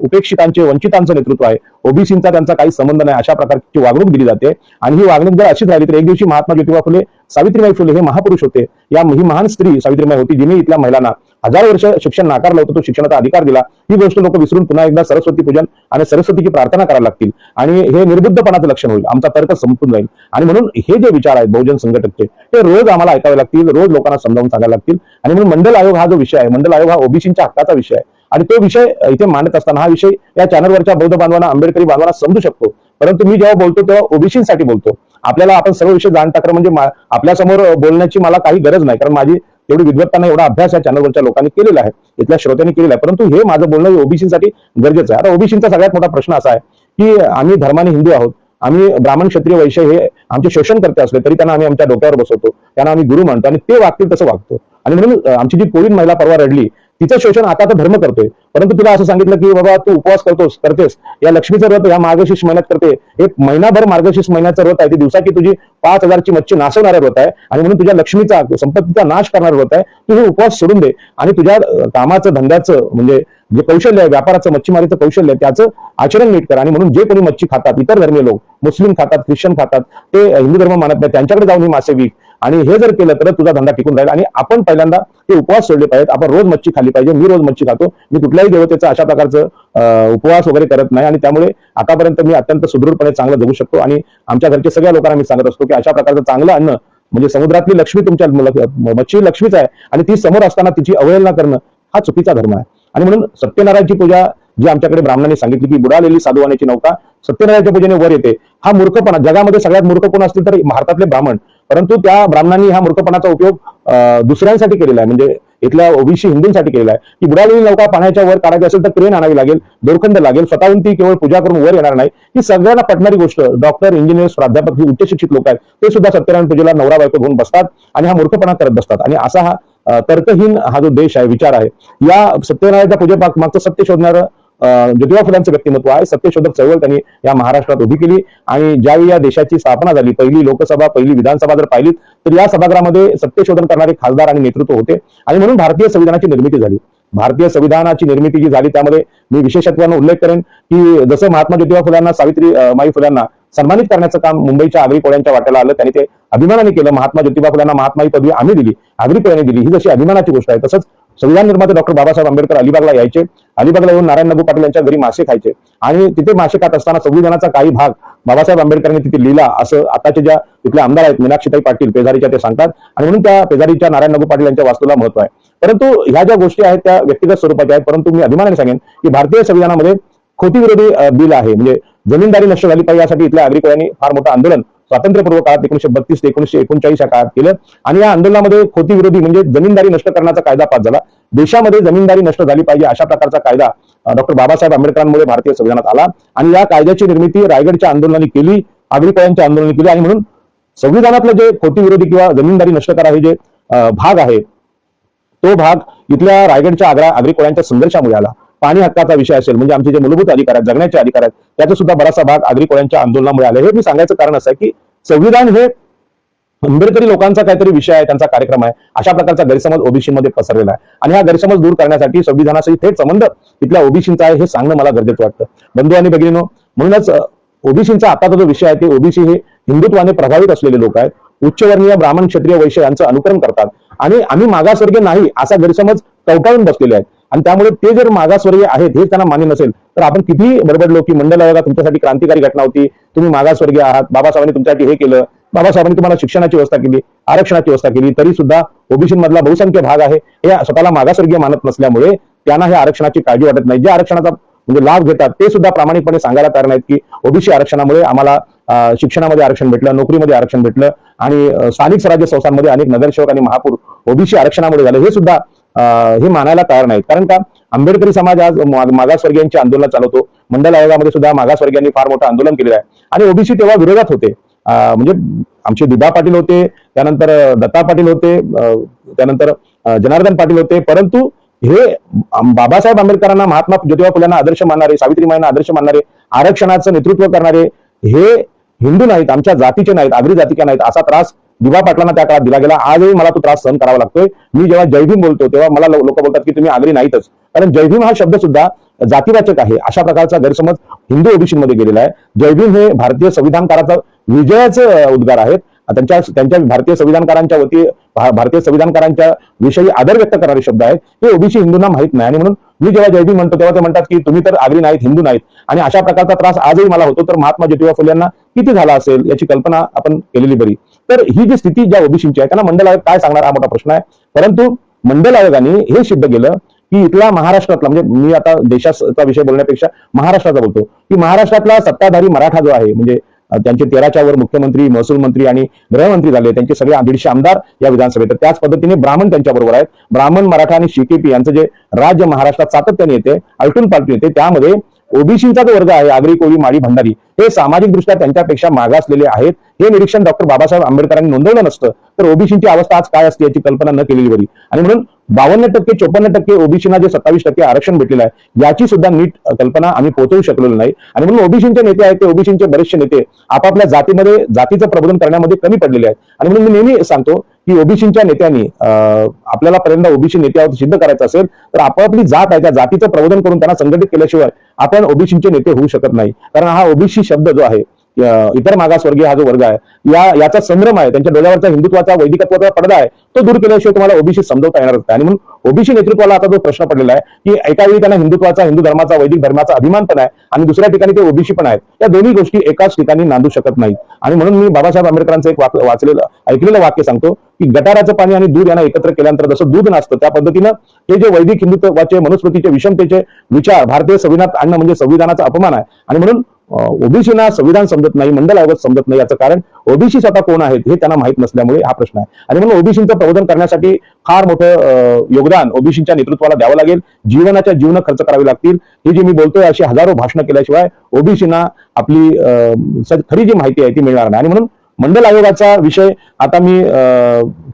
उपेक्षितांचे, वंचितांचं नेतृत्व आहे, ओबीसींचा त्यांचा काही संबंध नाही अशा प्रकारची वागणूक दिली जाते. आणि ही वागणूक जर अशीच राहिली तर एक दिवशी महात्मा ज्योतिबा फुले, सावित्रीबाई फुले हे महापुरुष होते. ही महान स्त्री सावित्रीबाई होती जिने इथल्या महिलांना 1000 वर्ष शिक्षण नाकारलं होतं, तो शिक्षणाचा अधिकार दिला. ही गोष्ट लोक विसरून पुन्हा एकदा सरस्वती पूजन आणि सरस्वतीची प्रार्थना करायला लागतील आणि हे निर्बुद्धपणाचं लक्षण होईल, आमचा तर्क संपून जाईल. आणि म्हणून हे जे विचार आहेत बहुजन संघटकचे ते रोज आम्हाला ऐकावे लागतील, रोज लोकांना समजावून सांगायला लागतील. आणि म्हणून मंडल आयोग हा जो विषय आहे, मंडल आयोग हा ओबीसीच्या हक्काचा विषय आहे आणि तो विषय इथे मांडत असताना हा विषय या चॅनलवरच्या बौद्ध बांधवांना, आंबेडकरी बांधवांना समजू शकतो, परंतु मी जेव्हा बोलतो तेव्हा ओबीसीसाठी बोलतो. आपल्याला आपण सर्व विषय जाण टाकणं म्हणजे आपल्या समोर बोलण्याची मला काही गरज नाही, कारण माझी एवढी विद्वत्ता नाही, एवढा अभ्यास या चॅनलवरच्या लोकांनी केलेला आहे, इथल्या श्रोत्यांनी केलेला आहे. परंतु हे माझं बोलणं ओबीसीसाठी गरजेचं आहे. आता ओबीसीचा सगळ्यात मोठा प्रश्न असा आहे की आम्ही धर्माने हिंदू आहोत, आम्ही ब्राह्मण, क्षत्रिय, वैश्य हे आमचे शोषण करते असले तरी त्यांना आम्ही आमच्या डोक्यावर बसवतो, त्यांना आम्ही गुरु मानतो आणि ते वागतील तसं वागतो. आणि म्हणून आमची जी कोळी महिला परवा रडली, तिचं शोषण आता तर धर्म करतोय, परंतु तुला असं सांगितलं की बाबा तू उपवास करतेस, या लक्ष्मीचं व्रत या मार्गशीर्ष महिन्यात करते, एक महिनाभर मार्गशीर्ष महिन्याचं व्रत आहे, ती दिवसाची तुझी 5000ची मच्छी नाशवणारे व्रत आहे आणि म्हणून तुझ्या लक्ष्मीचा, संपत्तीचा नाश करणारं व्रत आहे. तू हे उपवास सोडून दे आणि तुझ्या कामाचं, धंद्याचं म्हणजे जे कौशल्य आहे, व्यापाराचं, मच्छीमारीचं कौशल्य आहे त्याचं आचरण नीट कर. आणि म्हणून जे कोणी मच्छी खातात, इतर धर्मीय लोक, मुस्लिम खातात, ख्रिश्चन खातात, ते हिंदू धर्म मानत नाही, त्यांच्याकडे जाऊन ही मासे विक आणि हे जर केलं तर तुझा धंदा टिकून राहील. आणि आपण पहिल्यांदा ते उपवास सोडले पाहिजेत. आपण रोज मच्छी खाल्ली पाहिजे. मी रोज मच्छी खातो, मी कुठल्याही देवतेचा अशा प्रकारचं उपवास वगैरे करत नाही आणि त्यामुळे आतापर्यंत मी अत्यंत सुदृढपणे चांगलं जगू शकतो. आणि आमच्या घरच्या सगळ्या लोकांना मी सांगत असतो की अशा प्रकारचं चांगलं अन्न म्हणजे समुद्रातली लक्ष्मी, तुमच्या मच्छी लक्ष्मीच आहे आणि ती समोर असताना तिची अवहेलना करणं हा चुकीचा धर्म आहे. आणि म्हणून सत्यनारायणची पूजा जी आमच्याकडे ब्राह्मणांनी सांगितली की बुडालेली साधुवाण्याची नौका सत्यनारायणच्या पूजेने वर येते, हा मूर्खपणा, जगामध्ये सगळ्यात मूर्ख कोण असतील तर भारतातले ब्राह्मण, परंतु त्या ब्राह्मणांनी हा मूर्खपणाचा उपयोग दुसऱ्यांसाठी केलेला आहे, म्हणजे इथल्या ओबीसी हिंदूंसाठी केलेला आहे की बुडालेली नौका पाण्याच्या वर काढायची असेल तर क्रेन आणावी लागेल, दोरखंड लागेल, स्वतःहून ती केवळ पूजा करून वर येणार नाही. ही सगळ्यांना पटणारी गोष्ट. डॉक्टर, इंजिनियर्स, प्राध्यापक, ही उच्च शिक्षित लोक आहेत, ते सुद्धा सत्यनारायण पूजेला नवरा बायको घेऊन बसतात आणि हा मूर्खपणा करत बसतात. आणि असा हा तर्कहीन हा जो देश आहे, विचार आहे, या सत्यनारायणच्या पूजेमागचं सत्य शोधणारं ज्योतिबा फुल्यांचं व्यक्तिमत्व आहे. सत्यशोधक चळवळ त्यांनी या महाराष्ट्रात उभी केली आणि ज्यावेळी या देशाची स्थापना झाली, पहिली लोकसभा, पहिली विधानसभा जर पाहिलीत तर या सभागृहामध्ये सत्यशोधन करणारे खासदार आणि नेतृत्व होते आणि म्हणून भारतीय संविधानाची निर्मिती झाली. भारतीय संविधानाची निर्मिती जी झाली त्यामध्ये मी विशेषत्वानं उल्लेख करेन की जसं महात्मा ज्योतिबा फुल्यांना, सावित्रीबाई फुल्यांना सन्मानित करण्याचं काम मुंबईच्या आगरी कोळ्यांच्या वाट्याला आलं, त्यांनी ते अभिमानाने केलं. महात्मा ज्योतिबा फुल्यांना महात्मा ही पदवी आम्ही दिली, आगरी कोळ्यांनी दिली, ही जशी अभिमानाची गोष्ट आहे. तसंच संविधान निर्माते डॉक्टर बाबासाहेब आंबेडकर अलिबागला यायचे, अलिबागला येऊन नारायण नगू पाटील यांच्या घरी मासे खायचे आणि तिथे मासे खात असताना संविधानाचा काही भाग बाबासाहेब आंबेडकरांनी तिथे लिहिला असं आताचे ज्या तिथले आमदार आहेत मीनाक्षीताई पाटील पेजारीच्या ते सांगतात आणि म्हणून त्या पेजारीच्या नारायण नगू पाटील यांच्या वास्तूला महत्व आहे. परंतु ह्या ज्या गोष्टी आहेत त्या व्यक्तिगत स्वरूपाच्या आहेत, परंतु मी अभिमानाने सांगेन की भारतीय संविधानामध्ये खोटी विरोधी बिल आहे, म्हणजे जमीनदारी नष्ट झाली पाहिजे यासाठी इथल्या आगरी कोळ्यांनी फार मोठं आंदोलन स्वातंत्र्यपूर्व काळात 1932 ते 1939 या काळात केलं आणि या आंदोलनामध्ये खोटी विरोधी म्हणजे जमीनदारी नष्ट करण्याचा कायदा पास झाला. देशामध्ये जमीनदारी नष्ट झाली पाहिजे अशा प्रकारचा कायदा डॉक्टर बाबासाहेब आंबेडकरांमुळे भारतीय संविधानात आला आणि या कायद्याची निर्मिती रायगडच्या आंदोलनाने केली, आगरी कोळ्यांच्या आंदोलनाने केली आणि म्हणून संविधानातलं जे खोटी विरोधी किंवा जमीनदारी नष्ट करा हे जे भाग आहे तो भाग इथल्या रायगडच्या आगरी कोळ्यांच्या संघर्षामुळे आला. पाणी हक्काचा विषय असेल म्हणजे आमचे जे मूलभूत अधिकार आहेत, जगण्याचे अधिकार आहेत, त्याचा सुद्धा बराचसा भाग आगरी कोळ्यांच्या आंदोलनामुळे आले. हे मी सांगायचं कारण असं आहे की संविधान हे आंबेडकरी लोकांचा काहीतरी विषय आहे, त्यांचा कार्यक्रम आहे, अशा प्रकारचा गैरसमज ओबीसी मध्ये पसरलेला आहे आणि हा गैरसमज दूर करण्यासाठी संविधानाशी थेट संबंध इथल्या ओबीसींचा आहे हे सांगणं मला गरजेचं वाटतं. बंधू आणि भगिनींनो, म्हणूनच ओबीसींचा आताचा जो विषय आहे ते ओबीसी हे हिंदुत्वाने प्रभावित असलेले लोक आहेत, उच्चवर्णीय ब्राह्मण, क्षत्रिय, वैश्य यांचं अनुकरण करतात आणि आम्ही मागासवर्गीय नाही असा गैरसमज टवटाळून बसलेले आहेत आणि त्यामुळे ते जर मागासवर्गीय आहेत हेच त्यांना मान्य नसेल तर आपण किती बडबडलो की मंडल आयोगात तुमच्यासाठी क्रांतिकारी घटना होती, तुम्ही मागासवर्गीय आहात, बाबासाहेबांनी तुमच्यासाठी हे केलं, बाबासाहेबांनी तुम्हाला शिक्षणाची व्यवस्था केली, आरक्षणाची व्यवस्था केली, तरी सुद्धा ओबीसी मधला बहुसंख्य भाग आहे हे स्वतःला मागासवर्गीय मानत नसल्यामुळे त्यांना हे आरक्षणाची काळजी वाटत नाही. जे आरक्षणाचा म्हणजे लाभ घेतात ते सुद्धा प्रामाणिकपणे सांगायला तयार नाहीत की ओबीसी आरक्षणामुळे आम्हाला शिक्षणामध्ये आरक्षण भेटलं, नोकरीमध्ये आरक्षण भेटलं आणि स्थानिक स्वराज्य संस्थांमध्ये अनेक नगरसेवक आणि महापौर ओबीसी आरक्षणामुळे झाले, हे सुद्धा हे मानायला तयार नाहीत. कारण का आंबेडकरी समाज आज मागासवर्गीयांची आंदोलन चालवतो. मंडल आयोगामध्ये सुद्धा मागासवर्गीयांनी फार मोठं आंदोलन केलेलं आहे आणि ओबीसी तेव्हा विरोधात होते. म्हणजे आमचे दिबा पाटील होते, त्यानंतर दत्ता पाटील होते, त्यानंतर जनार्दन पाटील होते, परंतु हे बाबासाहेब आंबेडकरांना, महात्मा ज्योतिबा फुलेंना आदर्श मानणारे, सावित्रीबाईंना आदर्श मानणारे, आरक्षणाचं नेतृत्व करणारे हे हिंदू नाहीत, आमच्या जातीचे नाहीत, आगरी जातीचे नाहीत, असा त्रास दिबा पाटलांना त्या काळात दिला गेला. आजही मला तो त्रास सहन करावा लागतोय. मी जेव्हा जय भीम बोलतो तेव्हा मला लोक बोलतात की तुम्ही आगरी नाहीतच, कारण जय भीम हा शब्द सुद्धा जातीवाचक आहे, अशा प्रकारचा गैरसमज हिंदू ओबीसीमध्ये गेलेला आहे. जय भीम हे भारतीय संविधानकाराचा विजयाचं उद्गार आहेत. त्यांच्या भारतीय संविधानकारांच्या वती, भारतीय संविधानकारांच्या विषयी आदर व्यक्त करणारे शब्द आहेत. हे ओबीसी हिंदूंना माहित नाही आणि म्हणून मी जेव्हा जय भीम म्हणतो तेव्हा ते म्हणतात की तुम्ही तर आगरी नाहीत, हिंदू नाहीत, आणि अशा प्रकारचा त्रास आजही मला होतो. तर महात्मा ज्योतिबा फुले यांना किती झाला असेल याची कल्पना आपण केलेली बरी. तर ही जी स्थिती ज्या ओबीसीची आहे त्यांना मंडल आयोग काय सांगणार हा मोठा प्रश्न आहे. परंतु मंडल आयोगाने हे सिद्ध केलं की इथला महाराष्ट्रातला, म्हणजे मी आता देशाचा विषय बोलण्यापेक्षा महाराष्ट्राचा बोलतो, की महाराष्ट्रातला सत्ताधारी मराठा जो आहे, म्हणजे त्यांचे 13च्या वर मुख्यमंत्री, महसूल मंत्री आणि गृहमंत्री झाले, त्यांचे सगळे 150 आमदार या विधानसभेत. तर त्याच पद्धतीने ब्राह्मण त्यांच्या बरोबर आहेत. ब्राह्मण, मराठा आणि शिकेपी यांचं जे राज्य महाराष्ट्रात सातत्याने येते, आलटून पालटून येते, त्यामध्ये ओबीसीचा जो वर्ग आहे, आगरी, कोळी, माळी, भंडारी, हे सामाजिकदृष्ट्या त्यांच्यापेक्षा मागासलेले आहेत. हे निरीक्षण डॉक्टर बाबासाहेब आंबेडकरांनी नोंदवलं नसतं तर ओबीसीची अवस्था आज काय असते याची कल्पना न केलेली बरी. आणि म्हणून 52% 54% ओबीसीना जे 27% आरक्षण भेटलेलं आहे याची सुद्धा नीट कल्पना आम्ही पोहोचवू शकलेलो नाही. आणि म्हणून ओबीसीचे नेते आहेत ते ओबीसीचे बरेचसे नेते आपापल्या जातीमध्ये जातीचं प्रबोधन करण्यामध्ये कमी पडलेले आहेत. आणि म्हणून मी नेहमी सांगतो की ओबीसीच्या नेत्यांनी आपल्याला पहिल्यांदा ओबीसी नेत्यावर सिद्ध करायचं असेल तर आपापली जात आहे त्या जातीचं प्रबोधन करून त्यांना संघटित केल्याशिवाय आपण ओबीसीचे नेते होऊ शकत नाही. कारण हा ओबीसी शब्द जो आहे, इतर मागासवर्गीय हा जो वर्ग आहे याचा संभ्रम आहे, त्यांच्या डोळ्यावरचा हिंदुत्वाचा, वैदिकत्वाचा पडदा आहे, तो दूर केल्याशिवाय तुम्हाला ओबीसी समजवता येणार नाही. आणि म्हणून ओबीसी नेतृत्वाला आता जो प्रश्न पडलेला आहे की एका वेळी त्यांना हिंदुत्वाचा, हिंदू धर्माचा, वैदिक धर्माचा अभिमान पण आहे आणि दुसऱ्या ठिकाणी ते ओबीसी पण आहेत. या दोन्ही गोष्टी एकाच ठिकाणी नांदू शकत नाहीत. आणि म्हणून मी बाबासाहेब आंबेडकरांचं एक ऐकलेलं वाक्य सांगतो की गटाराचं पाणी आणि दूध यांना एकत्र केल्यानंतर जसं दूध नसतं त्या पद्धतीनं हे जे वैदिक हिंदुत्वाचे, मनुस्मृतीचे, विषमतेचे विचार भारतीय संविधानात आणणं म्हणजे संविधानाचा अपमान आहे. आणि म्हणून ओबीसीना संविधान समजत नाही, मंडल आयोग समजत नाही, याचं कारण ओबीसी स्वतः कोण आहेत हे त्यांना माहित नसल्यामुळे हा प्रश्न आहे. आणि म्हणून ओबीसीचं प्रबोधन करण्यासाठी फार मोठं योगदान ओबीसीच्या नेतृत्वाला द्यावं लागेल, जीवनाच्या जीवन खर्च करावे लागतील. ही जी मी बोलतोय अशी हजारो भाषणं केल्याशिवाय ओबीसीना आपली खरी जी माहिती आहे ती मिळणार नाही. आणि म्हणून मंडल आयोगाचा विषय आता मी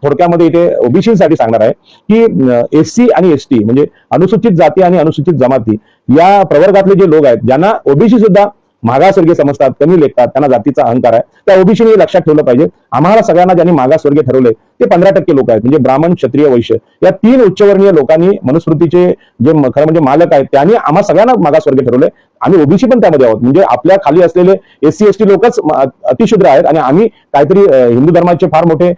थोडक्यामध्ये इथे ओबीसीसाठी सांगणार आहे की एससी आणि एसटी म्हणजे अनुसूचित जाती आणि अनुसूचित जमाती या प्रवर्गातले जे लोक आहेत, ज्यांना ओबीसी सुद्धा मागासवर्गीय समजतात, कमी लेखतात, त्यांना जातीचा अहंकार आहे, त्या ओबीसीने लक्षात ठेवलं पाहिजे. आम्हाला सगळ्यांना ज्यांनी मागासवर्गीय ठरवले ते 15% लोक आहेत, म्हणजे ब्राह्मण, क्षत्रिय, वैश्य या 3 उच्चवर्णीय लोकांनी, मनुस्मृतीचे जे खरं म्हणजे मालक आहेत त्यांनी आम्हा सगळ्यांना मागासवर्गीय ठरवले. आम्ही ओबीसी पण त्यामध्ये आहोत, म्हणजे आपल्या खाली असलेले एससी एसटी लोकच अतिशूद्र आहेत आणि आम्ही काहीतरी हिंदू धर्माचे फार मोठे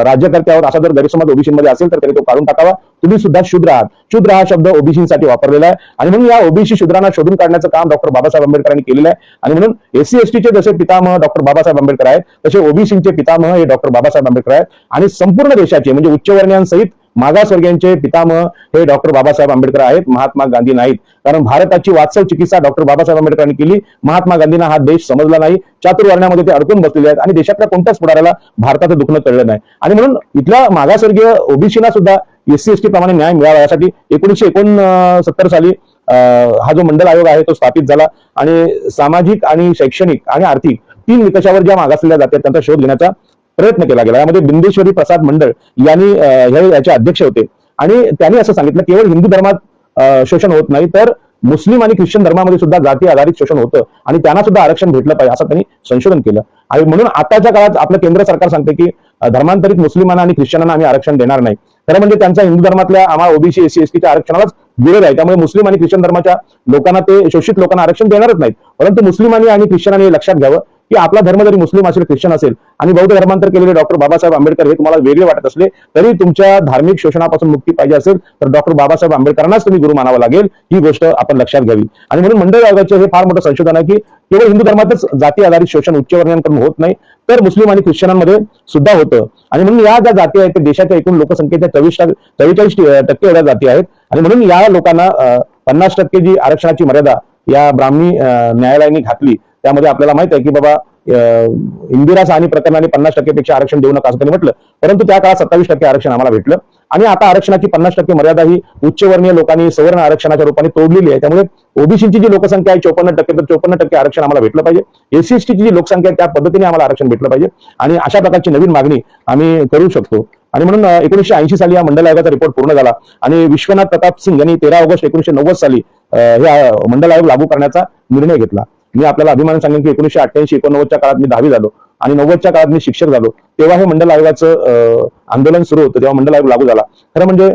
राज्यकर्ते आहोत असा जर गैरसमज ओबीसीमध्ये असेल तर त्यांनी तो काढून टाकावा. तुम्ही सुद्धा शूद्र आहात. शूद्र हा शब्द ओबीसीसाठी वापरलेला आहे आणि म्हणून या ओबीसी शूद्रांना शोधून काढण्याचं काम डॉक्टर बाबासाहेब आंबेडकरांनी केलेलं आहे. आणि म्हणून एससी एसटीचे जसे पितामह डॉक्टर बाबासाहेब आंबेडकर आहेत तसे ओबीसीचे पितामह हे डॉक्टर बाबासाहेब आंबेडकर आहेत आणि संपूर्ण देशाचे म्हणजे उच्चवर्णीयांसहित मागासवर्गीयांचे पितामह हे डॉक्टर बाबासाहेब आंबेडकर आहेत, महात्मा गांधी नाहीत. कारण भारताची वास्तव चिकित्सा डॉक्टर बाबासाहेब आंबेडकरांनी केली. महात्मा गांधींना हा देश समजला नाही, चातुर्वर्ण्यामध्ये ते अडकून बसलेले आहेत आणि देशातल्या कोणत्याच पुढाऱ्याला भारताचं दुखणं कळलं नाही. आणि म्हणून इथल्या मागासवर्गीय ओबीसीना सुद्धा एससी एसटी प्रमाणे न्याय मिळावा यासाठी 1969 साली हा जो मंडल आयोग आहे तो स्थापित झाला आणि सामाजिक आणि शैक्षणिक आणि आर्थिक 3 निकषावर ज्या मागासलेल्या जातात त्यांचा शोध घेण्याचा प्रयत्न केला गेला. यामध्ये बिंदेश्वरी प्रसाद मंडळ यांनी याचे अध्यक्ष होते आणि त्यांनी असं सांगितलं केवळ हिंदू धर्मात शोषण होत नाही तर मुस्लिम आणि ख्रिश्चन धर्मामध्ये सुद्धा जाती आधारित शोषण होतं आणि त्यांना सुद्धा आरक्षण भेटलं पाहिजे असं त्यांनी संशोधन केलं. आणि म्हणून आताच्या काळात आपलं केंद्र सरकार सांगते की धर्मांतरित मुस्लिमांना आणि ख्रिश्चनांना आम्ही आरक्षण देणार नाही. खरं म्हणजे त्यांचा हिंदू धर्मातल्या आम्हाला ओबीसी एससी एसटीच्या आरक्षणालाच विरोध आहे. त्यामुळे मुस्लिम आणि ख्रिश्चन धर्माच्या लोकांना ते शोषित लोकांना आरक्षण देणारच नाहीत. परंतु मुस्लिमांनी आणि ख्रिश्चनांनी लक्षात घ्यावं की आपला धर्म जरी मुस्लिम असेल, ख्रिश्चन असेल आणि बौद्ध धर्मांतर केलेले डॉक्टर बाबासाहेब आंबेडकर हे तुम्हाला वेगळे वाटत असले तरी तुमच्या धार्मिक शोषणापासून मुक्ती पाहिजे असेल तर डॉक्टर बाबासाहेब आंबेडकरांनाच तुम्ही गुरु मानावं लागेल, ही गोष्ट आपण लक्षात घ्यावी. आणि म्हणून मंडळ आयोगाचे हे फार मोठं संशोधन आहे की केवळ हिंदू धर्मातच जाती आधारित शोषण उच्चवर्णीयांकडून होत नाही तर मुस्लिम आणि ख्रिश्चनांमध्ये सुद्धा होतं. आणि म्हणून या ज्या जाती आहेत ते देशाच्या एकूण लोकसंख्येच्या 44% एवढ्या जाती आहेत. आणि म्हणून या लोकांना 50% जी आरक्षणाची मर्यादा या ब्राह्मणी न्यायालयाने घातली त्यामध्ये आपल्याला माहित आहे की बाबा इंदिरा साहनी प्रकरणाने 50% पेक्षा आरक्षण देऊ नका असं त्यांनी म्हटलं, परंतु त्या काळात 27% आरक्षण आम्हाला भेटलं. आणि आता आरक्षणाची 50% मर्यादा ही उच्चवर्णीय लोकांनी सवर्ण आरक्षणाच्या रूपाने तोडलेली आहे. त्यामुळे ओबीसीची जी लोकसंख्या आहे 54% तर 54% आरक्षण आम्हाला भेटलं पाहिजे. एससी एसटीची जी लोकसंख्या आहे त्या पद्धतीने आम्हाला आरक्षण भेटलं पाहिजे आणि अशा प्रकारची नवीन मागणी आम्ही करू शकतो. आणि म्हणून 1980 साली या मंडळ आयोगाचा रिपोर्ट पूर्ण झाला आणि विश्वनाथ प्रताप सिंग यांनी 13 ऑगस्ट 1990 साली हे मंडळ आयोग लागू करण्याचा निर्णय घेतला. मी आपल्याला अभिमान सांगेन की 1988-89च्या काळात मी 10वी झालो आणि 90च्या काळात मी शिक्षक झालो. तेव्हा हे मंडळ आयोगाचं आंदोलन सुरू होतं, तेव्हा मंडळ आयोग लागू झाला. खरं म्हणजे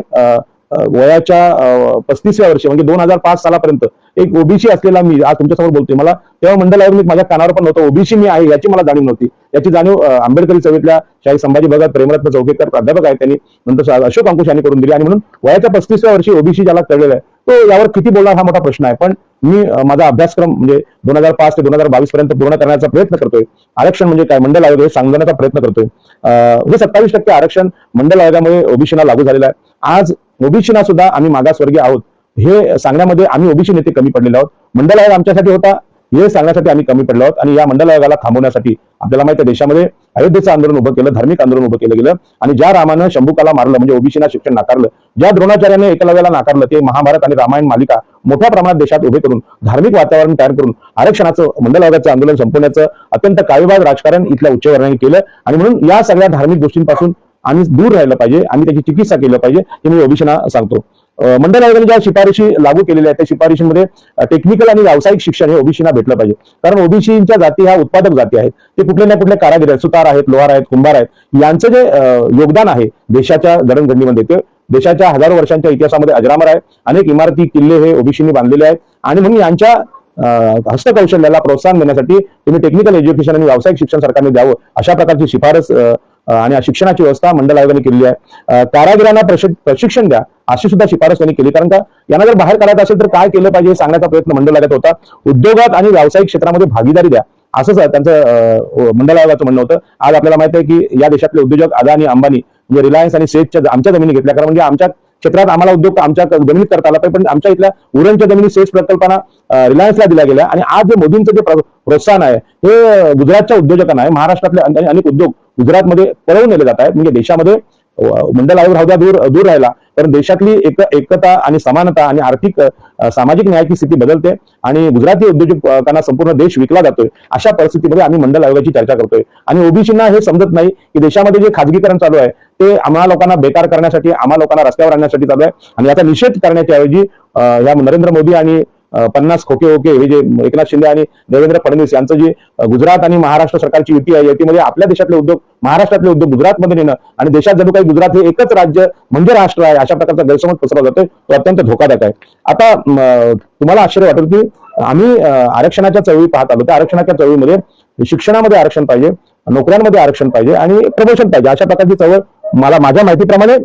वयाच्या 35व्या वर्षी म्हणजे 2005 सालापर्यंत एक ओबीसी असलेला मी आज तुमच्यासमोर बोलतोय. मला तेव्हा मंडळ आयोग मी माझ्या कानावर पण नव्हतं, ओबीसी मी आहे याची मला जाणीव नव्हती. याची जाणीव आंबेडकरी चळवळीतल्या शाही संभाजी भगत, प्रेमरत्न चौकेकर प्राध्यापक आहेत त्यांनी, नंतर अशोक अंकुश यांनी करून दिली. आणि म्हणून वयाच्या 35व्या वर्षी ओबीसी ज्याला कळलेला आहे तो यावर किती बोलणार हा मोठा प्रश्न आहे. पण मी माझा अभ्यासक्रम म्हणजे 2005 ते 2022 पर्यंत पूर्ण करण्याचा प्रयत्न करतोय. आरक्षण म्हणजे काय, मंडळ आयोग हे सांगण्याचा प्रयत्न करतोय. हे 27% आरक्षण मंडळ आयोगामुळे ओबीसीना लागू झालेलं आहे. आज ओबीसीना सुद्धा आम्ही मागासवर्गीय आहोत हे सांगण्यामध्ये आम्ही ओबीसी नेते कमी पडलेले आहोत. मंडळ आयोग आमच्यासाठी होता हे सांगण्यासाठी आम्ही कमी पडलो आहोत. आणि या मंडळ आयोगाला थांबवण्यासाठी आपल्याला माहिती आहे देशामध्ये अयोध्येचं आंदोलन उभं केलं, धार्मिक आंदोलन उभं केलं गेलं. आणि ज्या रामानं शंभूकाला मारलं म्हणजे ओबीसीना शिक्षण नाकारलं, ज्या द्रोणाचार्याने एकलव्याला नाकारलं, ते महाभारत आणि रामायण मालिका मोठ्या प्रमाणात देशात उभे करून धार्मिक वातावरण तयार करून आरक्षणाचं मंडळ आयोगाचं आंदोलन संपवण्याचं अत्यंत काळीबाज राजकारण इथल्या उच्चवर्णाने केलं. आणि म्हणून या सगळ्या धार्मिक गोष्टींपासून आम्ही दूर राहिलं पाहिजे, आम्ही त्याची चिकित्सा केलं पाहिजे हे मी ओबीसीना सांगतो. मंडळ आयोगाने ज्या शिफारशी लागू केलेल्या आहेत त्या शिफारशीमध्ये टेक्निकल आणि व्यावसायिक शिक्षण हे ओबीसीना भेटलं पाहिजे. कारण ओबीसीच्या जाती ह्या उत्पादक जाती आहेत, ते कुठले ना कुठले कारागीर आहेत, सुतार आहेत, लोहार आहेत, कुंभार आहेत. यांचं जे योगदान आहे देशाच्या जडणघडणीमध्ये ते देशाच्या हजारो वर्षांच्या इतिहासामध्ये अजरामर आहे. अनेक इमारती किल्ले हे ओबीसीनी बांधलेले आहेत. आणि म्हणून यांच्या हस्तकौशल्याला प्रोत्साहन देण्यासाठी तुम्ही टेक्निकल एज्युकेशन आणि व्यावसायिक शिक्षण सरकारने द्यावं अशा प्रकारची शिफारस आणि शिक्षणाची व्यवस्था मंडळ आयोगाने केलेली आहे. कारागिरांना प्रशिक्षण द्या अशी सुद्धा शिफारस त्यांनी केली. कारण का यांना जर बाहेर काढायचं असेल तर काय केलं पाहिजे हे सांगण्याचा प्रयत्न मंडळ आयोगात होता. उद्योगात आणि व्यावसायिक क्षेत्रामध्ये भागीदारी द्या असंच त्यांचं मंडळ आयोगाचं म्हणणं होतं. आज आपल्याला माहिती आहे की या देशातले उद्योजक अदानी, अंबानी म्हणजे रिलायन्स आणि सेजच्या आमच्या जमिनी घेतल्या. कारण म्हणजे आमच्या क्षेत्रात आम्हाला उद्योग आमच्या जमिनीत करता आला पाहिजे, पण आमच्या इथल्या उरणच्या जमिनी सेज प्रकल्पांना रिलायन्सला दिल्या गेल्या. आणि आज जे मोदींचं जे प्रोत्साहन आहे हे गुजरातच्या उद्योजकांना आहे. महाराष्ट्रातले अनेक उद्योग गुजरातमध्ये पळवून नेले जात आहेत. म्हणजे देशामध्ये मंडळ आयोग राहू द्या दूर राहिला पण देशातली एकता आणि समानता आणि आर्थिक सामाजिक न्यायाची स्थिती बदलते आणि गुजराती उद्योजकांना संपूर्ण देश विकला जातोय. अशा परिस्थितीमध्ये आम्ही मंडळ आयोगाची चर्चा करतोय. आणि ओबीसीना हे समजत नाही की देशामध्ये जे खाजगीकरण चालू आहे ते आम्हा लोकांना बेकार करण्यासाठी, आम्हा लोकांना रस्त्यावर आणण्यासाठी चालू आहे. आणि याचा निषेध करण्याच्या ऐवजी या नरेंद्र मोदी आणि 50 खोके ओके हे जे एकनाथ शिंदे आणि देवेंद्र फडणवीस यांचं जे गुजरात आणि महाराष्ट्र सरकारची युती आहे, युतीमध्ये आपल्या देशातले उद्योग, महाराष्ट्रातले उद्योग गुजरातमध्ये नेणं आणि देशात जणू काही गुजरात हे एकच राज्य म्हणजे राष्ट्र आहे अशा प्रकारचा गैरसमज पसरवला जातोय, तो अत्यंत धोकादायक आहे. आता तुम्हाला आश्चर्य वाटेल की आम्ही आरक्षणाच्या चळवळी पाहत आलो. त्या आरक्षणाच्या चळवळीमध्ये शिक्षणामध्ये आरक्षण पाहिजे, नोकऱ्यांमध्ये आरक्षण पाहिजे आणि प्रमोशन पाहिजे अशा प्रकारची चळवळ मला माझ्या माहितीप्रमाणे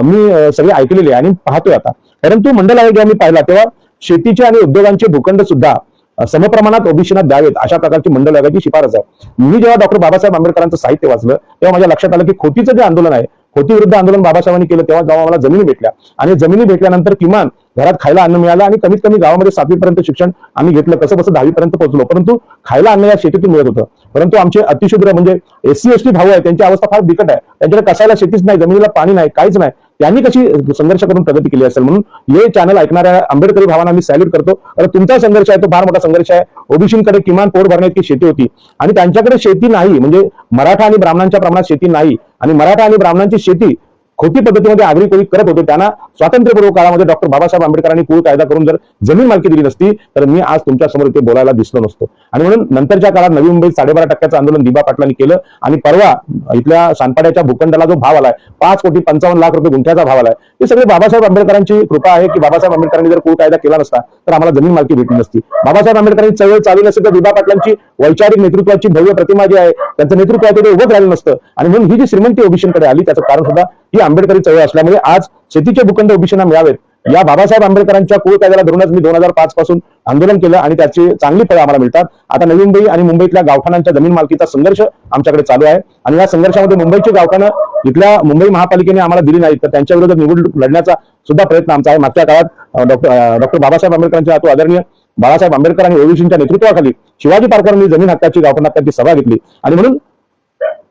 मी सगळी ऐकलेली आहे आणि पाहतोय आता. परंतु मंडळ आयोग जेव्हा मी पाहिला तेव्हा शेतीचे आणि उद्योगांचे भूखंड सुद्धा समप्रमाणात ओबीसीना द्यावेत अशा प्रकारची मंडळ आयोगाची शिफारस आहे. मी जेव्हा डॉक्टर बाबासाहेब आंबेडकरांचं साहित्य वाचलं तेव्हा माझ्या लक्षात आलं की खोतीचं जे आंदोलन आहे, खोती विरुद्ध आंदोलन बाबासाहेबांनी केलं तेव्हा मला जमिनी भेटल्या आणि जमिनी भेटल्यानंतर किमान घरात खायला अन्न मिळालं आणि कमीत कमी गावामध्ये 7वी पर्यंत शिक्षण आम्ही घेतलं, कसं कसं 10वी पर्यंत पोहोचलो. परंतु खायला अन्न या शेतीतून मिळत होतं. परंतु आमचे अतिशूद्र म्हणजे एससी एसटी भाऊ आहे त्यांची अवस्था फार बिकट आहे. त्यांच्याकडे कसायला शेतीच नाही, जमिनीला पाणी नाही, काहीच नाही. त्यांनी कशी संघर्ष करून प्रगती केली असेल. म्हणून हे चॅनल ऐकणाऱ्या आंबेडकरी भावांना मी सॅल्यूट करतो. तुमचा संघर्ष आहे तो फार मोठा संघर्ष आहे. ओबीसींकडे किमान पोट भरण्याची शेती होती आणि त्यांच्याकडे शेती नाही, म्हणजे मराठा आणि ब्राह्मणांच्या प्रमाणात शेती नाही आणि मराठा आणि ब्राह्मणांची शेती खोटी पद्धतीमध्ये आगरी कोळी करत होते त्यांना स्वातंत्र्यपूर्व काळामध्ये डॉक्टर बाबासाहेब आंबेडकरांनी कुळ कायदा करून जर जमीन मालकी दिली नसती तर मी आज तुमच्या समोर इथे बोलायला दिसलो नसतो. आणि म्हणून नंतरच्या काळात नवी मुंबईत 12.5% आंदोलन दिबा पाटलांनी केलं आणि परवा इथल्या सानपाड्याच्या भूखंडाला जो भाव आलाय 5,55,00,000 गुंठ्याचा भाव आलाय हे सगळे बाबासाहेब आंबेडकरांची कृपा आहे की बाबासाहेब आंबेडकरांनी जर कुळ कायदा केला नसता तर आम्हाला जमीन मालकी भेटली नसती. बाबासाहेब आंबेडकरांनी चळवळ चालवली नसती तर दिबा पाटलांची वैचारिक नेतृत्वाची भव्य प्रतिमा जी आहे त्यांचं नेतृत्व आहे ते उभं राहिलं नसतं. आणि म्हणून ही जी श्रीमंती ओबीसीकडे आली त्याचं कारण सुद्धा ही आंबेडकरी चळवळ असल्यामुळे आज शेतीचे भूखंड ओबीसींना मिळावेत या बाबासाहेब आंबेडकरांच्या कुळ कायद्याला धरूनच मी 2005 पासून आंदोलन केलं आणि त्याची चांगली फळं आम्हाला मिळतात. आता नवी मुंबई आणि मुंबईतल्या गावठाणांच्या जमीन मालकीचा संघर्ष आमच्याकडे चालू आहे आणि या संघर्षामध्ये मुंबईची गावठाणं इथल्या मुंबई महापालिकेने आम्हाला दिली नाही तर त्यांच्या विरोधात निवडणूक लढण्याचा सुद्धा प्रयत्न आमचा आहे. मागच्या काळात डॉक्टर बाबासाहेब आंबेडकरांच्या हातू आदरणीय बाळासाहेब आंबेडकर आणि ओबीसींच्या नेतृत्वाखाली शिवाजी पार्कवर सजमीन हक्काची गावठाण हक्काची सभा घेतली. आणि म्हणून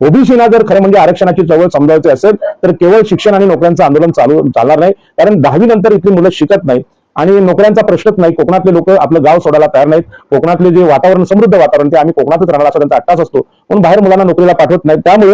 ओबीसीना जर खरं म्हणजे आरक्षणाची चळवळ समजावायची असेल तर केवळ शिक्षण आणि नोकऱ्यांचं आंदोलन चालणार नाही. कारण 10वी नंतर इथली मुलं शिकत नाही आणि नोकऱ्यांचा प्रश्नच नाही. कोकणातले लोक आपलं गाव सोडायला तयार नाहीत. कोकणातले जे वातावरण समृद्ध वातावरण ते आम्ही कोकणातच राहणार असा त्यांचा अट्टास असतो म्हणून बाहेर मुलांना नोकरीला पाठवत नाहीत. त्यामुळे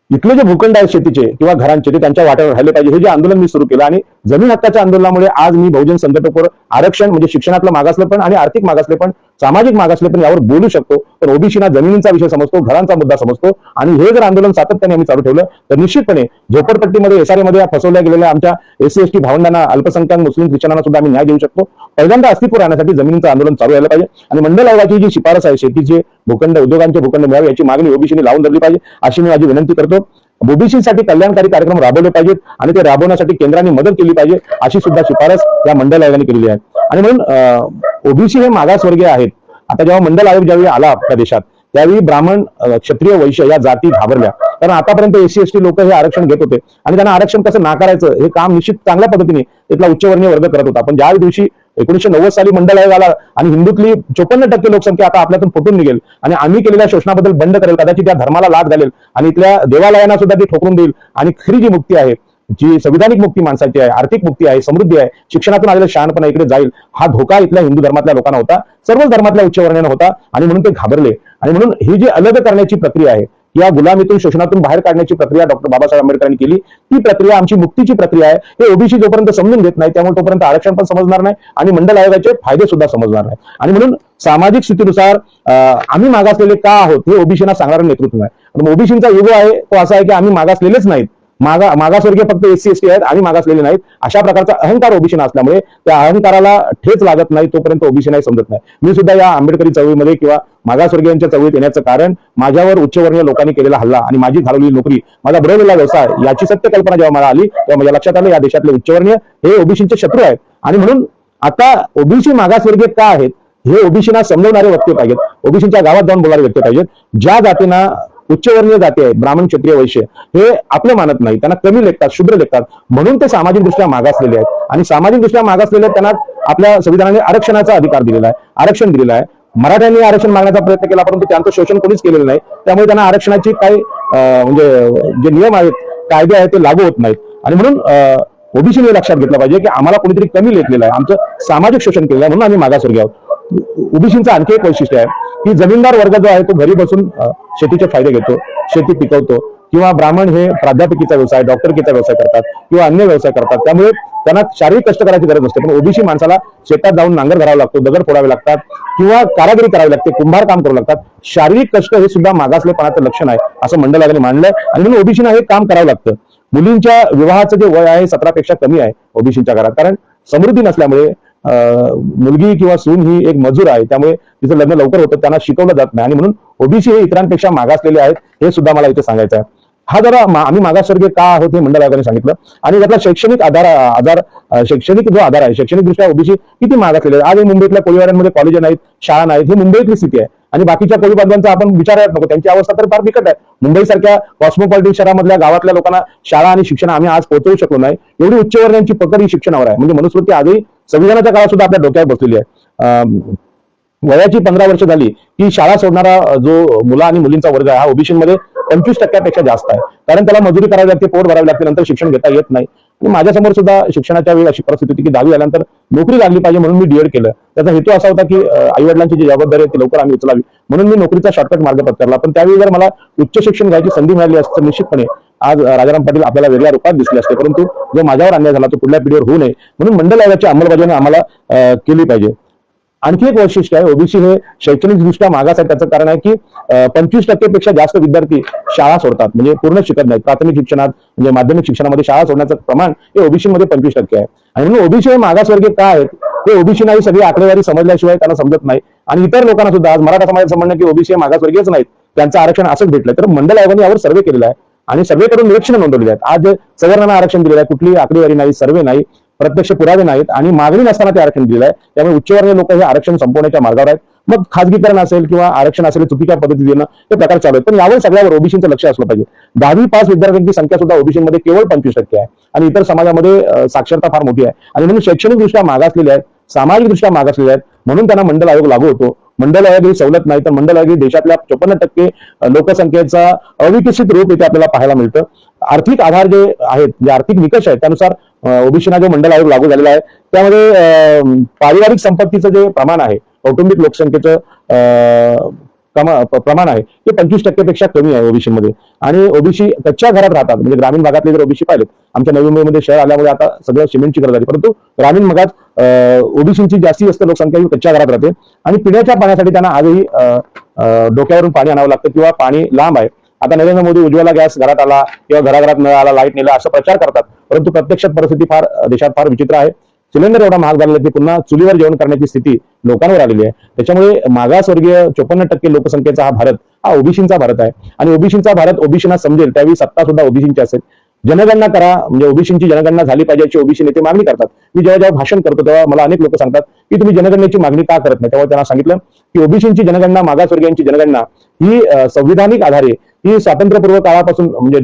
इथले जे भूखंड आहेत शेतीचे किंवा घरांचे ते त्यांच्या वाट्यावर राहिले पाहिजे हे जे आंदोलन मी सुरू केलं आणि जमीन हक्काच्या आंदोलनामुळे आज मी बहुजन संघटनेवर आरक्षण म्हणजे शिक्षणातलं मागासलेपण आणि आर्थिक मागासलेपण सामाजिक मागासलेपण यावर बोलू शकतो. तर ओबीसीना जमिनींचा विषय समजतो घरांचा मुद्दा समजतो आणि हे जर आंदोलन सातत्याने आम्ही चालू ठेवलं तर निश्चितपणे झोपडपट्टीमध्ये SRA मध्ये फसवल्या गेलेल्या आमच्या SC ST भावंडांना अल्पसंख्याक मुस्लिम ख्रिश्चनांना सुद्धा आम्ही न्याय देऊ शकतो. पहिल्यांदा अस्तित्व राहण्यासाठी जमिनीचं आंदोलन चालू व्हायला पाहिजे आणि मंडल आयोगाची जी शिफारस आहे शेतीचे भूखंड उद्योगांचे भूखंड मिळावे याची मागणी ओबीसीने लावून धरली पाहिजे अशी मी माझी विनंती करतो. ओबीसीसाठी कल्याणकारी कार्यक्रम राबवले पाहिजेत आणि ते राबवण्यासाठी केंद्राने मदत केली पाहिजे अशी सुद्धा शिफारस या मंडल आयोगाने केलेली आहे. आणि म्हणून ओबीसी हे मागासवर्गीय आहेत. आता जेव्हा मंडल आयोग ज्यावेळी आला आपल्या देशात त्यावेळी ब्राह्मण क्षत्रिय वैश्य या जाती घाबरल्या कारण आतापर्यंत SC ST लोक हे आरक्षण घेत होते आणि त्यांना आरक्षण कसं नाकारायचं हे काम निश्चित चांगल्या पद्धतीने तिथला उच्चवर्णीय वर्ग करत होता. पण ज्या दिवशी 1990 साली मंडल आयोग आला आणि हिंदूतली 54% लोकसंख्या आता आपल्यातून फुटून निघेल आणि आम्ही केलेल्या शोषणाबद्दल बंद करेल कदाचित त्या धर्माला लाद घालेल आणि इथल्या देवालयांना सुद्धा ती ठोकरून देईल आणि खरी जी मुक्ती आहे जी संविधानिक मुक्ती माणसाची आहे आर्थिक मुक्ती आहे समृद्धी आहे शिक्षणातून आलेला शहाणपणा इकडे जाईल हा धोका इथल्या हिंदू धर्मातल्या लोकांना होता सर्वच धर्मातल्या उच्चवर्णीयांना होता आणि म्हणून ते घाबरले. आणि म्हणून ही जी अलग करण्याची प्रक्रिया आहे या गुलामीतून शोषणातून बाहेर काढण्याची प्रक्रिया डॉक्टर बाबासाहेब आंबेडकरांनी केली ती प्रक्रिया आमची मुक्तीची प्रक्रिया आहे. हे ओबीसी जोपर्यंत समजून घेत नाही त्यामुळे तोपर्यंत आरक्षण पण समजणार नाही आणि मंडल आयोगाचे फायदे सुद्धा समजणार नाही. आणि म्हणून सामाजिक स्थितीनुसार आम्ही मागासलेले का आहोत हे ओबीसीना सांगणारं नेतृत्व आहे. ओबीसींचा युग आहे तो असा आहे की आम्ही मागासलेलेच नाहीत मागासवर्गीय फक्त SC ST आहेत आणि मागासलेले नाहीत अशा प्रकारचा अहंकार ओबीसीना असल्यामुळे त्या अहंकाराला ठेच लागत नाही तोपर्यंत ओबीसी नाही समजत नाही. मी सुद्धा या आंबेडकरी चळवळीमध्ये किंवा मागासवर्गीयांच्या चळवळीत येण्याचं कारण माझ्यावर उच्चवर्णीय लोकांनी केलेला हल्ला आणि माझी घालवलेली नोकरी माझा बुडवलेला व्यवसाय याची सत्य कल्पना जेव्हा मला आली तेव्हा माझ्या लक्षात आलं या देशातले उच्चवर्णीय हे ओबीसीचे शत्रू आहेत. आणि म्हणून आता ओबीसी मागासवर्गीय का आहेत हे ओबीसीना समजवणारे व्यक्ती पाहिजेत. ओबीसीच्या गावात जाऊन बोलणारे व्यक्ती पाहिजेत. ज्या जातींना उच्चवर्णीय जाती आहेत ब्राह्मण क्षत्रिय वैश्य हे आपले मानत नाही त्यांना कमी लेखतात शूद्र लेखतात म्हणून ते सामाजिक दृष्ट्या मागासलेले आहेत आणि सामाजिक दृष्ट्या मागासलेले त्यांना आपल्या संविधानाने आरक्षणाचा अधिकार दिलेला आहे आरक्षण दिलेलं आहे. मराठ्यांनी आरक्षण मागण्याचा प्रयत्न केला परंतु त्यांचं शोषण कोणीच केलेलं नाही त्यामुळे त्यांना आरक्षणाची काही म्हणजे जे नियम आहेत कायदे आहेत ते लागू होत नाहीत. आणि म्हणून ओबीसीने लक्षात घेतलं पाहिजे की आम्हाला कोणीतरी कमी लेखलेलं आहे आमचं सामाजिक शोषण केलेलं आहे म्हणून आम्ही मागासवर्गीय आहोत. ओबीसीचं आणखी एक वैशिष्ट्य आहे की जमीनदार वर्ग जो आहे तो घरी बसून शेतीचे फायदे घेतो शेती पिकवतो किंवा ब्राह्मण हे प्राध्यापकीचा व्यवसाय डॉक्टरकीचा व्यवसाय करतात किंवा अन्य व्यवसाय करतात त्यामुळे त्यांना शारीरिक कष्ट करायची गरज नसते. पण ओबीसी माणसाला शेतात जाऊन नांगर धरावा लागतो दगड फोडावे लागतात किंवा कारागिरी करावी लागते कुंभार काम करू लागतात. शारीरिक कष्ट हे सुद्धा मागासलेपणाचं लक्षण आहे असं मंडल आयोगाने मांडलंय आणि म्हणून ओबीसीना हे काम करावं लागतं. मुलींच्या विवाहाचं जे वय आहे 17 पेक्षा कमी आहे ओबीसीच्या घरात कारण समृद्धी नसल्यामुळे मुलगी किंवा सून ही एक मजूर आहे त्यामुळे तिचं लग्न लवकर होतं त्यांना शिकवलं जात नाही आणि म्हणून ओबीसी हे इतरांपेक्षा मागासलेले आहेत हे सुद्धा मला इथे सांगायचं आहे. हा जरा आम्ही मागासवर्गीय का आहोत हे मंडल आयोगाने सांगितलं आणि त्यातला शैक्षणिक जो आधार आहे शैक्षणिक दृष्ट्या ओबीसी किती मागासलेले आज मुंबईतल्या कोळीवाड्यांमध्ये कॉलेज नाहीत शाळा नाहीत ही मुंबईतली स्थिती आहे आणि बाकीच्या कोळी बांधवांचा आपण विचारायला नको त्यांची अवस्था तर फार बिकट आहे. मुंबईसारख्या कॉस्मोपॉलिटन शहरामधल्या गावातल्या लोकांना शाळा आणि शिक्षण आम्ही आज पोहोचवू शकलो नाही एवढी उच्चवर्णीयांची पकड ही शिक्षणावर आहे. म्हणजे मनुस्मृती आजही संविधानाच्या काळात सुद्धा आपल्या डोक्यावर बसलेली आहे. वयाची 15 वर्ष झाली की शाळा सोडणारा जो मुला आणि मुलींचा वर्ग आहे हा ओबीसीमध्ये 25% जास्त आहे कारण त्याला मजुरी करावी लागते पोट भरावी लागते नंतर शिक्षण घेता येत नाही. माझ्यासमोर सुद्धा शिक्षणाच्या वेळी अशी परिस्थिती होती की 10वी झाल्यानंतर नोकरी लागली पाहिजे म्हणून मी डीएड केलं. त्याचा हेतू असा होता की आईवडिलांची जी जबाबदारी आहे ती लवकर आम्ही उचलावी म्हणून मी नोकरीचा शॉर्टकट मार्ग पत्करला. पण त्यावेळी जर मला उच्च शिक्षण घ्यायची संधी मिळाली असती तर निश्चितपणे आज राजाराम पाटील आपल्याला वेगळ्या रूपात दिसले असते, परंतु जो माझ्यावर अन्याय झाला तो पुढल्या पिढीवर होऊ नये म्हणून मंडल आयोगाची अंमलबजावणी आम्हाला केली पाहिजे. आणखी एक वैशिष्ट्य आहे, ओबीसी हे शैक्षणिक दृष्ट्या मागास आहे. त्याचं कारण आहे की 25% पेक्षा जास्त विद्यार्थी शाळा सोडतात, म्हणजे पूर्ण शिकत नाहीत. प्राथमिक शिक्षणात म्हणजे माध्यमिक शिक्षणामध्ये शाळा सोडण्याचं प्रमाण हे ओबीसी मध्ये 25% आहे. आणि म्हणून ओबीसी हे मागासवर्गीय का आहेत हे ओबीसी नाही सगळी आकडेवारी समजल्याशिवाय त्यांना समजत नाही. आणि इतर लोकांना सुद्धा आज मराठा समाजाचं म्हणणं की ओबीसी हे मागासवर्गीयच नाहीत, त्यांचं आरक्षण असंच भेटलंय. तर मंडल आयोगाने यावर सर्वे केलेला आहे आणि सर्वे करून निरीक्षण नोंदवलेले आहेत. आज सवर्णांना आरक्षण दिलेलं आहे, कुठली आकडेवारी नाही, सर्वे नाही, प्रत्यक्ष पुरावे नाहीत आणि मागणी नसताना ते आरक्षण दिलेलं आहे. त्यामुळे उच्चवर्णीय लोक हे आरक्षण संपवण्याच्या मार्गावर आहेत. मग खासगीकरण असेल किंवा आरक्षण असेल चुकीच्या पद्धती देणं हे प्रकार चालू आहेत. पण यावर सगळ्यावर ओबीसीचं लक्ष असलं पाहिजे. 10वी पास विद्यार्थ्यांची संख्या सुद्धा ओबीसीमध्ये केवळ 25% आहे आणि इतर समाजामध्ये साक्षरता फार मोठी आहे आणि म्हणून शैक्षणिक दृष्ट्या मागासलेले आहेत, सामाजिक दृष्ट्या मागासलेले आहेत, म्हणून त्यांना मंडल आयोग लागू होतो. मंडल आयोग ही सवलत नाही तर मंडल आयोग देशातल्या 54% लोकसंख्येचा अविकसित रूप इथे आपल्याला पाहायला मिळतं. आर्थिक आधार जे आहेत, जे आर्थिक निकष आहेत त्यानुसार ओबीसीना जो मंडल आयोग लागू झालेला आहे त्यामध्ये पारिवारिक संपत्तीचं जे प्रमाण आहे, कौटुंबिक लोकसंख्येचं प्रमाण आहे ते 25% पेक्षा कमी आहे ओबीसी मध्ये. आणि ओबीसी कच्च्या घरात राहतात, म्हणजे ग्रामीण भागातले जर ओबीसी पाहिलेत, आमच्या नवी मुंबईमध्ये शहर आल्यामुळे आता सगळं सिमेंटची गरज झाली, परंतु ग्रामीण भागात ओबीसीची जास्तीत जास्त लोकसंख्या ही कच्च्या घरात राहते आणि पिण्याच्या पाण्यासाठी त्यांना आजही डोक्यावरून पाणी आणावं लागतं किंवा पाणी लांब आहे. आता नरेंद्र मोदी उज्ज्वला गॅस घरात आला किंवा घराघरात नळ आला, लाईट नेला असं प्रचार करतात, परंतु प्रत्यक्षात परिस्थिती देशात फार विचित्र आहे. सिलेंडर एवढा महाग झालेला की पुन्हा चुलीवर जेवण करण्याची स्थिती लोकांवर आलेली आहे. त्याच्यामुळे मागासवर्गीय 54% लोकसंख्येचा हा भारत हा ओबीसींचा भारत आहे आणि ओबीसींचा भारत ओबीसींना समजेल त्यावेळी सत्ता सुद्धा ओबीसींची असेल. जनगणना करा, म्हणजे ओबीसींची जनगणना झाली पाहिजे याची ओबीसी नेते मागणी करतात. मी जेव्हा भाषण करतो तेव्हा मला अनेक लोक सांगतात की तुम्ही जनगणनेची मागणी का करत नाही. तेव्हा त्यांना सांगितलं की ओबीसींची जनगणना, मागासवर्गीयांची जनगणना ही संविधानिक आधारे ही स्वातंत्र्यपूर्व काळापासून म्हणजे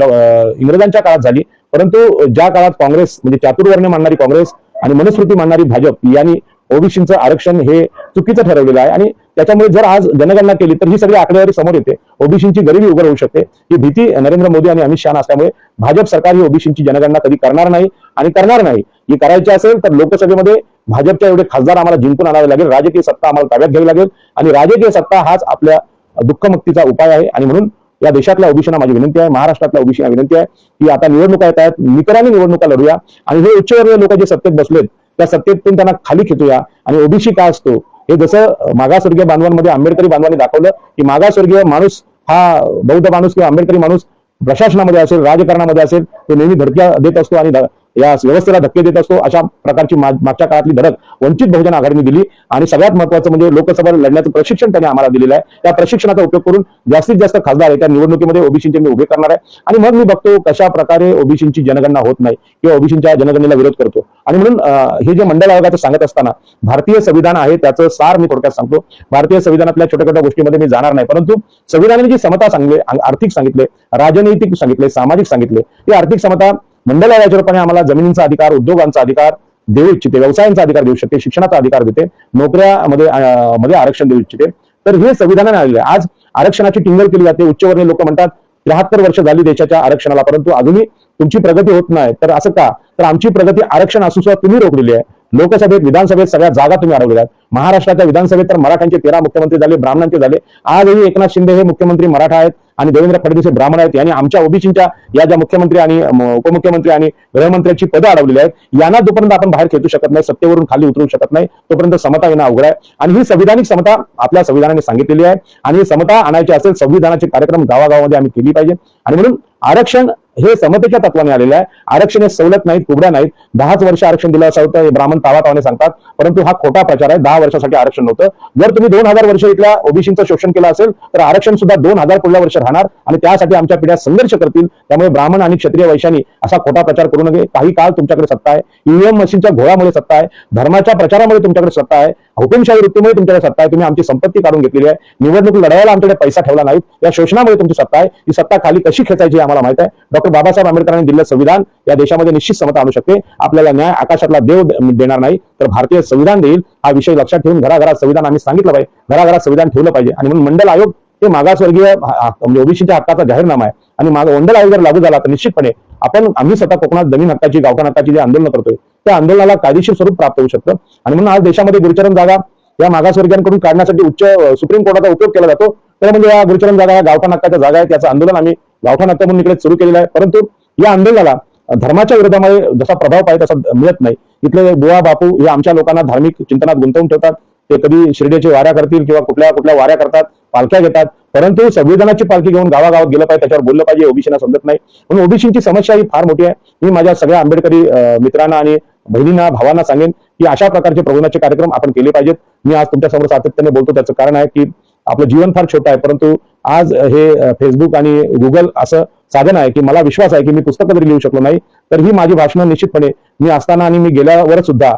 इंग्रजांच्या काळात झाली, परंतु ज्या काळात काँग्रेस म्हणजे चातुर्वर्ण्य मानणारी काँग्रेस आणि मनुस्मृती मानणारी भाजप यांनी ओबीसींचं आरक्षण हे चुकीचं ठरवलेलं आहे आणि त्याच्यामुळे जर आज जनगणना केली तर ही सगळी आकडेवारी समोर येते, ओबीसींची गरिबी उघड होऊ शकते. ही भीती नरेंद्र मोदी आणि अमित शहा असल्यामुळे भाजप सरकार ही ओबीसींची जनगणना कधी करणार नाही आणि करणार नाही. ही करायची असेल तर लोकसभेमध्ये भाजपच्या एवढे खासदार आम्हाला जिंकून आणावे लागेल, राजकीय सत्ता आम्हाला ताब्यात घ्यावी लागेल आणि राजकीय सत्ता हाच आपल्या दुःखमुक्तीचा उपाय आहे. आणि म्हणून या देशातल्या ओबीसींना माझी विनंती आहे, महाराष्ट्रातल्या ओबीसींना विनंती आहे की आता निवडणुका येत आहेत, निकराने निवडणुका लढूया आणि हे उच्चवर्गीय लोक जे सत्तेत बसलेत त्या सत्तेतून त्यांना खाली खेचूया. आणि ओबीसी काय असतो हे जसं मागासवर्गीय बांधवांमध्ये आंबेडकरी बांधवांनी दाखवलं की मागासवर्गीय माणूस हा बौद्ध माणूस किंवा आंबेडकरी माणूस प्रशासनामध्ये असेल, राजकारणामध्ये असेल, तो नेहमी धडक्या देत असतो आणि या व्यवस्थेला धक्के देत असतो. अशा प्रकारची मागच्या काळातली धडक वंचित बहुजन आघाडीने दिली आणि सगळ्यात महत्त्वाचं म्हणजे लोकसभा लढण्याचं प्रशिक्षण त्यांनी आम्हाला दिलेलं आहे. त्या प्रशिक्षणाचा उपयोग करून जास्तीत जास्त खासदार आहे त्या निवडणुकीमध्ये ओबीसींचे मी उभे करणार आहे आणि मग मी बघतो कशा प्रकारे ओबीसींची जनगणना होत नाही किंवा ओबीसींच्या जनगणनेला विरोध करतो. आणि म्हणून हे जे मंडल आयोगाचं सांगत असताना भारतीय संविधान आहे त्याचं सार मी थोडक्यात सांगतो. भारतीय संविधानातल्या छोट्या छोट्या गोष्टीमध्ये मी जाणार नाही, परंतु संविधानाने जी समता सांगले, आर्थिक सांगितले, राजनैतिक सांगितले, सामाजिक सांगितले, ही आर्थिक समता मंडल आयोगाच्या रूपाने आम्हाला जमिनींचा अधिकार, उद्योगांचा अधिकार देऊ इच्छिते, व्यवसायांचा अधिकार देऊ शकते, शिक्षणाचा अधिकार देते, नोकऱ्यामध्ये आरक्षण देऊ इच्छिते. तर हे संविधानाने आलेले आहे. आज आरक्षणाची टिंगल केली जाते. उच्चवर्णीय लोक म्हणतात 73 वर्ष झाली देशाच्या आरक्षणाला, परंतु अजूनही तुमची प्रगती होत नाही. तर असं का? तर आमची प्रगती आरक्षण असून सुद्धा तुम्ही रोखलेली आहे. लोकसभेत, विधानसभेत सगळ्या जागा तुम्ही अडवलेल्या आहेत. महाराष्ट्राच्या विधानसभेत तर मराठ्यांचे 13 मुख्यमंत्री झाले, ब्राह्मणांचे झाले. आजही एकनाथ शिंदे हे मुख्यमंत्री मराठा आहेत आणि देवेंद्र फडणवीस हे ब्राह्मण आहेत. यांनी आमच्या ओबीसींच्या या ज्या मुख्यमंत्री आणि उपमुख्यमंत्री आणि गृहमंत्र्यांची पदं अडवलेली आहेत. यांना जोपर्यंत आपण बाहेर खेचू शकत नाही, सत्तेवरून खाली उतरू शकत नाही, तोपर्यंत समता येणं अवघड आहे. आणि ही संविधानिक समता आपल्या संविधानाने सांगितलेली आहे आणि समता आणायची असेल संविधानाचे कार्यक्रम गावागावामध्ये आम्ही केली पाहिजे. आणि म्हणून आरक्षण हे समतेच्या तत्वाने आलेलं आहे. आरक्षण हे सवलत नाहीत, कुबड्या नाहीत. 10च वर्ष आरक्षण दिलं असं होतं हे ब्राह्मण तावातावाने सांगतात, परंतु हा खोटा प्रचार आहे. 10 वर्षासाठी आरक्षण नव्हतं. जर तुम्ही 2000 वर्ष इथल्या ओबीसींचं शोषण केलं असेल तर आरक्षण सुद्धा 2000 पुढल्या वर्ष राहणार आणि त्यासाठी आमच्या पिढ्या संघर्ष करतील. त्यामुळे ब्राह्मण आणि क्षत्रिय वैश्यानी असा खोटा प्रचार करू नये. काही काळ तुमच्याकडे सत्ता आहे, ईव्हीएम मशीनच्या घोळामुळे सत्ता आहे, धर्माच्या प्रचारामुळे तुमच्याकडे सत्ता आहे, हुकुमशाही वृत्तीमुळे तुमच्याकडे सत्ता आहे. तुम्ही आमची संपत्ती काढून घेतलेली आहे, निवडणूक लढवायला आमच्याकडे पैसा ठेवला नाही, या शोषणामुळे तुमची सत्ता आहे. ही सत्ता खाली कशी खेचायची आम्हाला माहित आहे. डॉक्टर बाबासाहेब आंबेडकरांनी दिलेलं संविधान या देशामध्ये निश्चित समता आणू शकते. आपल्याला न्याय आकाशातला देव देणार नाही तर भारतीय संविधान देईल. हा विषय लक्षात ठेवून घराघरात संविधान आम्ही सांगितलं पाहिजे, घराघरात संविधान ठेवलं पाहिजे. आणि म्हणून मंडल आयोग हे मागासवर्गीय म्हणजे ओबीसीच्या हक्काचा जाहीरनामा आहे आणि मंडल आयोग जर लागू झाला तर निश्चितपणे आम्ही स्वतः कोकणात जमीन हक्काची, गावठाण हक्काची जे आंदोलन करतोय त्या आंदोलनाला कायदेशीर स्वरूप प्राप्त होऊ शकतं. आणि म्हणून आज देशामध्ये गुरुचरण जागा या मागासवर्गीयांकडून काढण्यासाठी सुप्रीम कोर्टाचा उपयोग केला जातो. तर म्हणजे या गुरुचरण जागा, या गावठाण हक्काच्या जागा आहेत, याचं आंदोलन आम्ही गावठाण हक्क म्हणून इकडे सुरू केलेला आहे. परंतु या आंदोलनाला धर्माच्या विरोधामध्ये जसा प्रभाव पाहिजे तसा मिळत नाही. इथले बुवा बापू हे आमच्या लोकांना धार्मिक चिंतनात गुंतवून ठेवतात. ते कधी शिर्डीची वाऱ्या करतील किंवा कुठल्या कुठल्या वाऱ्या करतात, पालख्या घेतात, परंतु संविधानाची पालखी घेऊन गावागावात गेलं पाहिजे, त्याच्यावर बोललं पाहिजे, ओबीसीना समजत नाही. म्हणून ओबीसीची समस्या ही फार मोठी आहे. मी माझ्या सगळ्या आंबेडकरी मित्रांना आणि बहिणींना भावांना सांगेन की अशा प्रकारचे प्रबोधनाचे कार्यक्रम आपण केले पाहिजेत. मी आज तुमच्या समोर सातत्याने बोलतो, त्याचं कारण आहे की आपलं जीवन फार छोटं आहे, परंतु आज हे फेसबुक आणि गुगल असं साधन आहे की मला विश्वास आहे की मी पुस्तकं जरी लिहू शकलो नाही तर ही माझी भाषणं निश्चितपणे मी असताना आणि मी गेल्यावर सुद्धा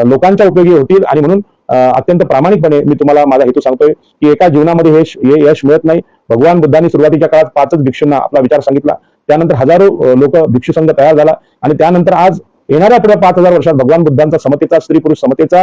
लोकांच्या उपयोगी होतील. आणि म्हणून अत्यंत प्रामाणिकपणे मी तुम्हाला माझा हेतू सांगतोय की एका जीवनामध्ये हे यश मिळत नाही. भगवान बुद्धांनी सुरुवातीच्या काळात 5च भिक्षूंना आपला विचार सांगितला, त्यानंतर हजारो लोक भिक्षू संघ तयार झाला आणि त्यानंतर आज येणाऱ्या पुढे 5000 वर्षात भगवान बुद्धांचा समतेचा, स्त्री पुरुष समतेचा,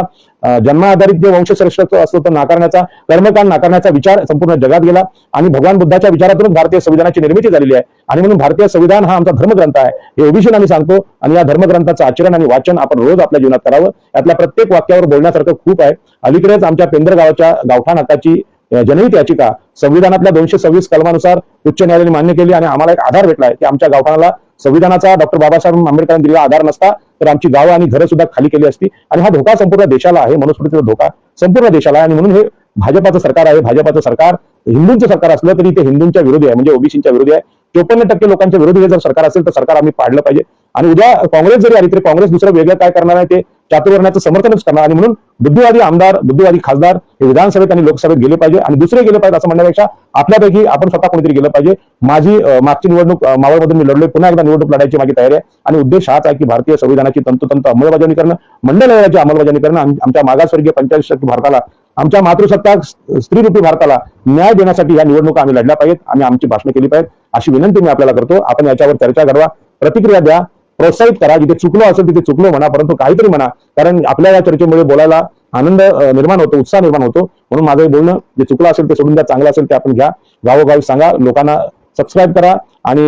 जन्माधारित जे वंशश्रेष्ठत्व असतो तो नाकारण्याचा, कर्मकांड नाकारण्याचा विचार संपूर्ण जगात गेला आणि भगवान बुद्धाच्या विचारातूनच भारतीय संविधानाची निर्मिती झालेली आहे. आणि म्हणून भारतीय संविधान हा आमचा धर्मग्रंथ आहे हे ओबीसीला आम्ही सांगतो. आणि या धर्मग्रंथाचं आचरण आणि वाचन आपण रोज आपल्या जीवनात करावं. यातल्या प्रत्येक वाक्यावर बोलण्यासारखं खूप आहे. अलीकडेच आमच्या पेंदर गावाच्या गावठाण हक्काची जनहित याचिका संविधानातल्या 226 कलमानुसार उच्च न्यायालयाने मान्य केली आणि आम्हाला एक आधार भेटलाय की आमच्या गावठाणाला संविधानाचा डॉक्टर बाबासाहेब आंबेडकरांनी दिलेला आधार नसता तर आमची गावं आणि घरं सुद्धा खाली केली असती. आणि हा धोका संपूर्ण देशाला आहे, मनुस्मृतीचा धोका संपूर्ण देशाला आहे. आणि म्हणून हे भाजपाचं सरकार आहे. भाजपाचं सरकार हिंदूंचं सरकार असलं तरी ते हिंदूंच्या विरोधी आहे, म्हणजे ओबीसीच्या विरोधी आहे. 54% लोकांच्या विरोधी हे जर सरकार असेल तर सरकार आम्ही पाडलं पाहिजे. आणि उद्या काँग्रेस जरी आली तरी काँग्रेस दुसरं वेगळं काय करणार आहे, ते चातुर्वर्ण्याचं समर्थनच करणार. आणि म्हणून बुद्धिवादी आमदार, बुद्धिवादी खासदार हे विधानसभेत आणि लोकसभेत गेले पाहिजे आणि दुसरे गेले पाहिजे असं म्हणण्यापेक्षा आपल्यापैकी आपण स्वतः कोणीतरी गेलं पाहिजे. माझी मागची निवडणूक मावळमधून मी लढलोय, पुन्हा एकदा निवडणूक लढायची माझी तयारी आहे. आणि उद्देश हाच आहे की भारतीय संविधानाची तंतोतंत अंमलबजावणी करणं, मंडल आयोगाची अंमलबजावणी करणं, आमच्या मागासवर्गीय 45% भारताला, आमच्या मातृसत्ताक स्त्रीरूपी भारताला न्याय देण्यासाठी या निवडणुका आम्ही लढल्या पाहिजेत. आम्ही आमची भाषणं केली पाहिजेत अशी विनंती मी आपल्याला करतो. आपण याच्यावर चर्चा घडवा, प्रतिक्रिया द्या, प्रोत्साहित करा. जिथे चुकलो असेल तिथे चुकलो म्हणा, परंतु काहीतरी म्हणा, कारण आपल्या या चर्चेमुळे बोलायला आनंद निर्माण होतो, उत्साह निर्माण होतो. म्हणून माझं बोलणं जे चुकलं असेल ते सोडून द्या, चांगलं असेल ते आपण घ्या, गावोगावी सांगा, लोकांना सबस्क्राईब करा. आणि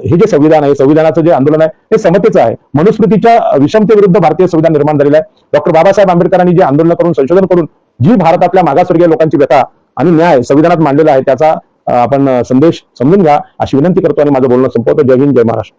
हे जे संविधान आहे, संविधानाचं जे आंदोलन आहे ते समतेचं आहे. मनुस्मृतीच्या विषमतेविरुद्ध भारतीय संविधान निर्माण झालेलं आहे. डॉक्टर बाबासाहेब आंबेडकरांनी जे आंदोलन करून, संशोधन करून जी भारतातल्या मागासवर्गीय लोकांची व्यथा आणि न्याय संविधानात मांडलेला आहे त्याचा आपण संदेश समजून घ्या अशी विनंती करतो आणि माझं बोलणं संपवतो. जय हिंद, जय महाराष्ट्र.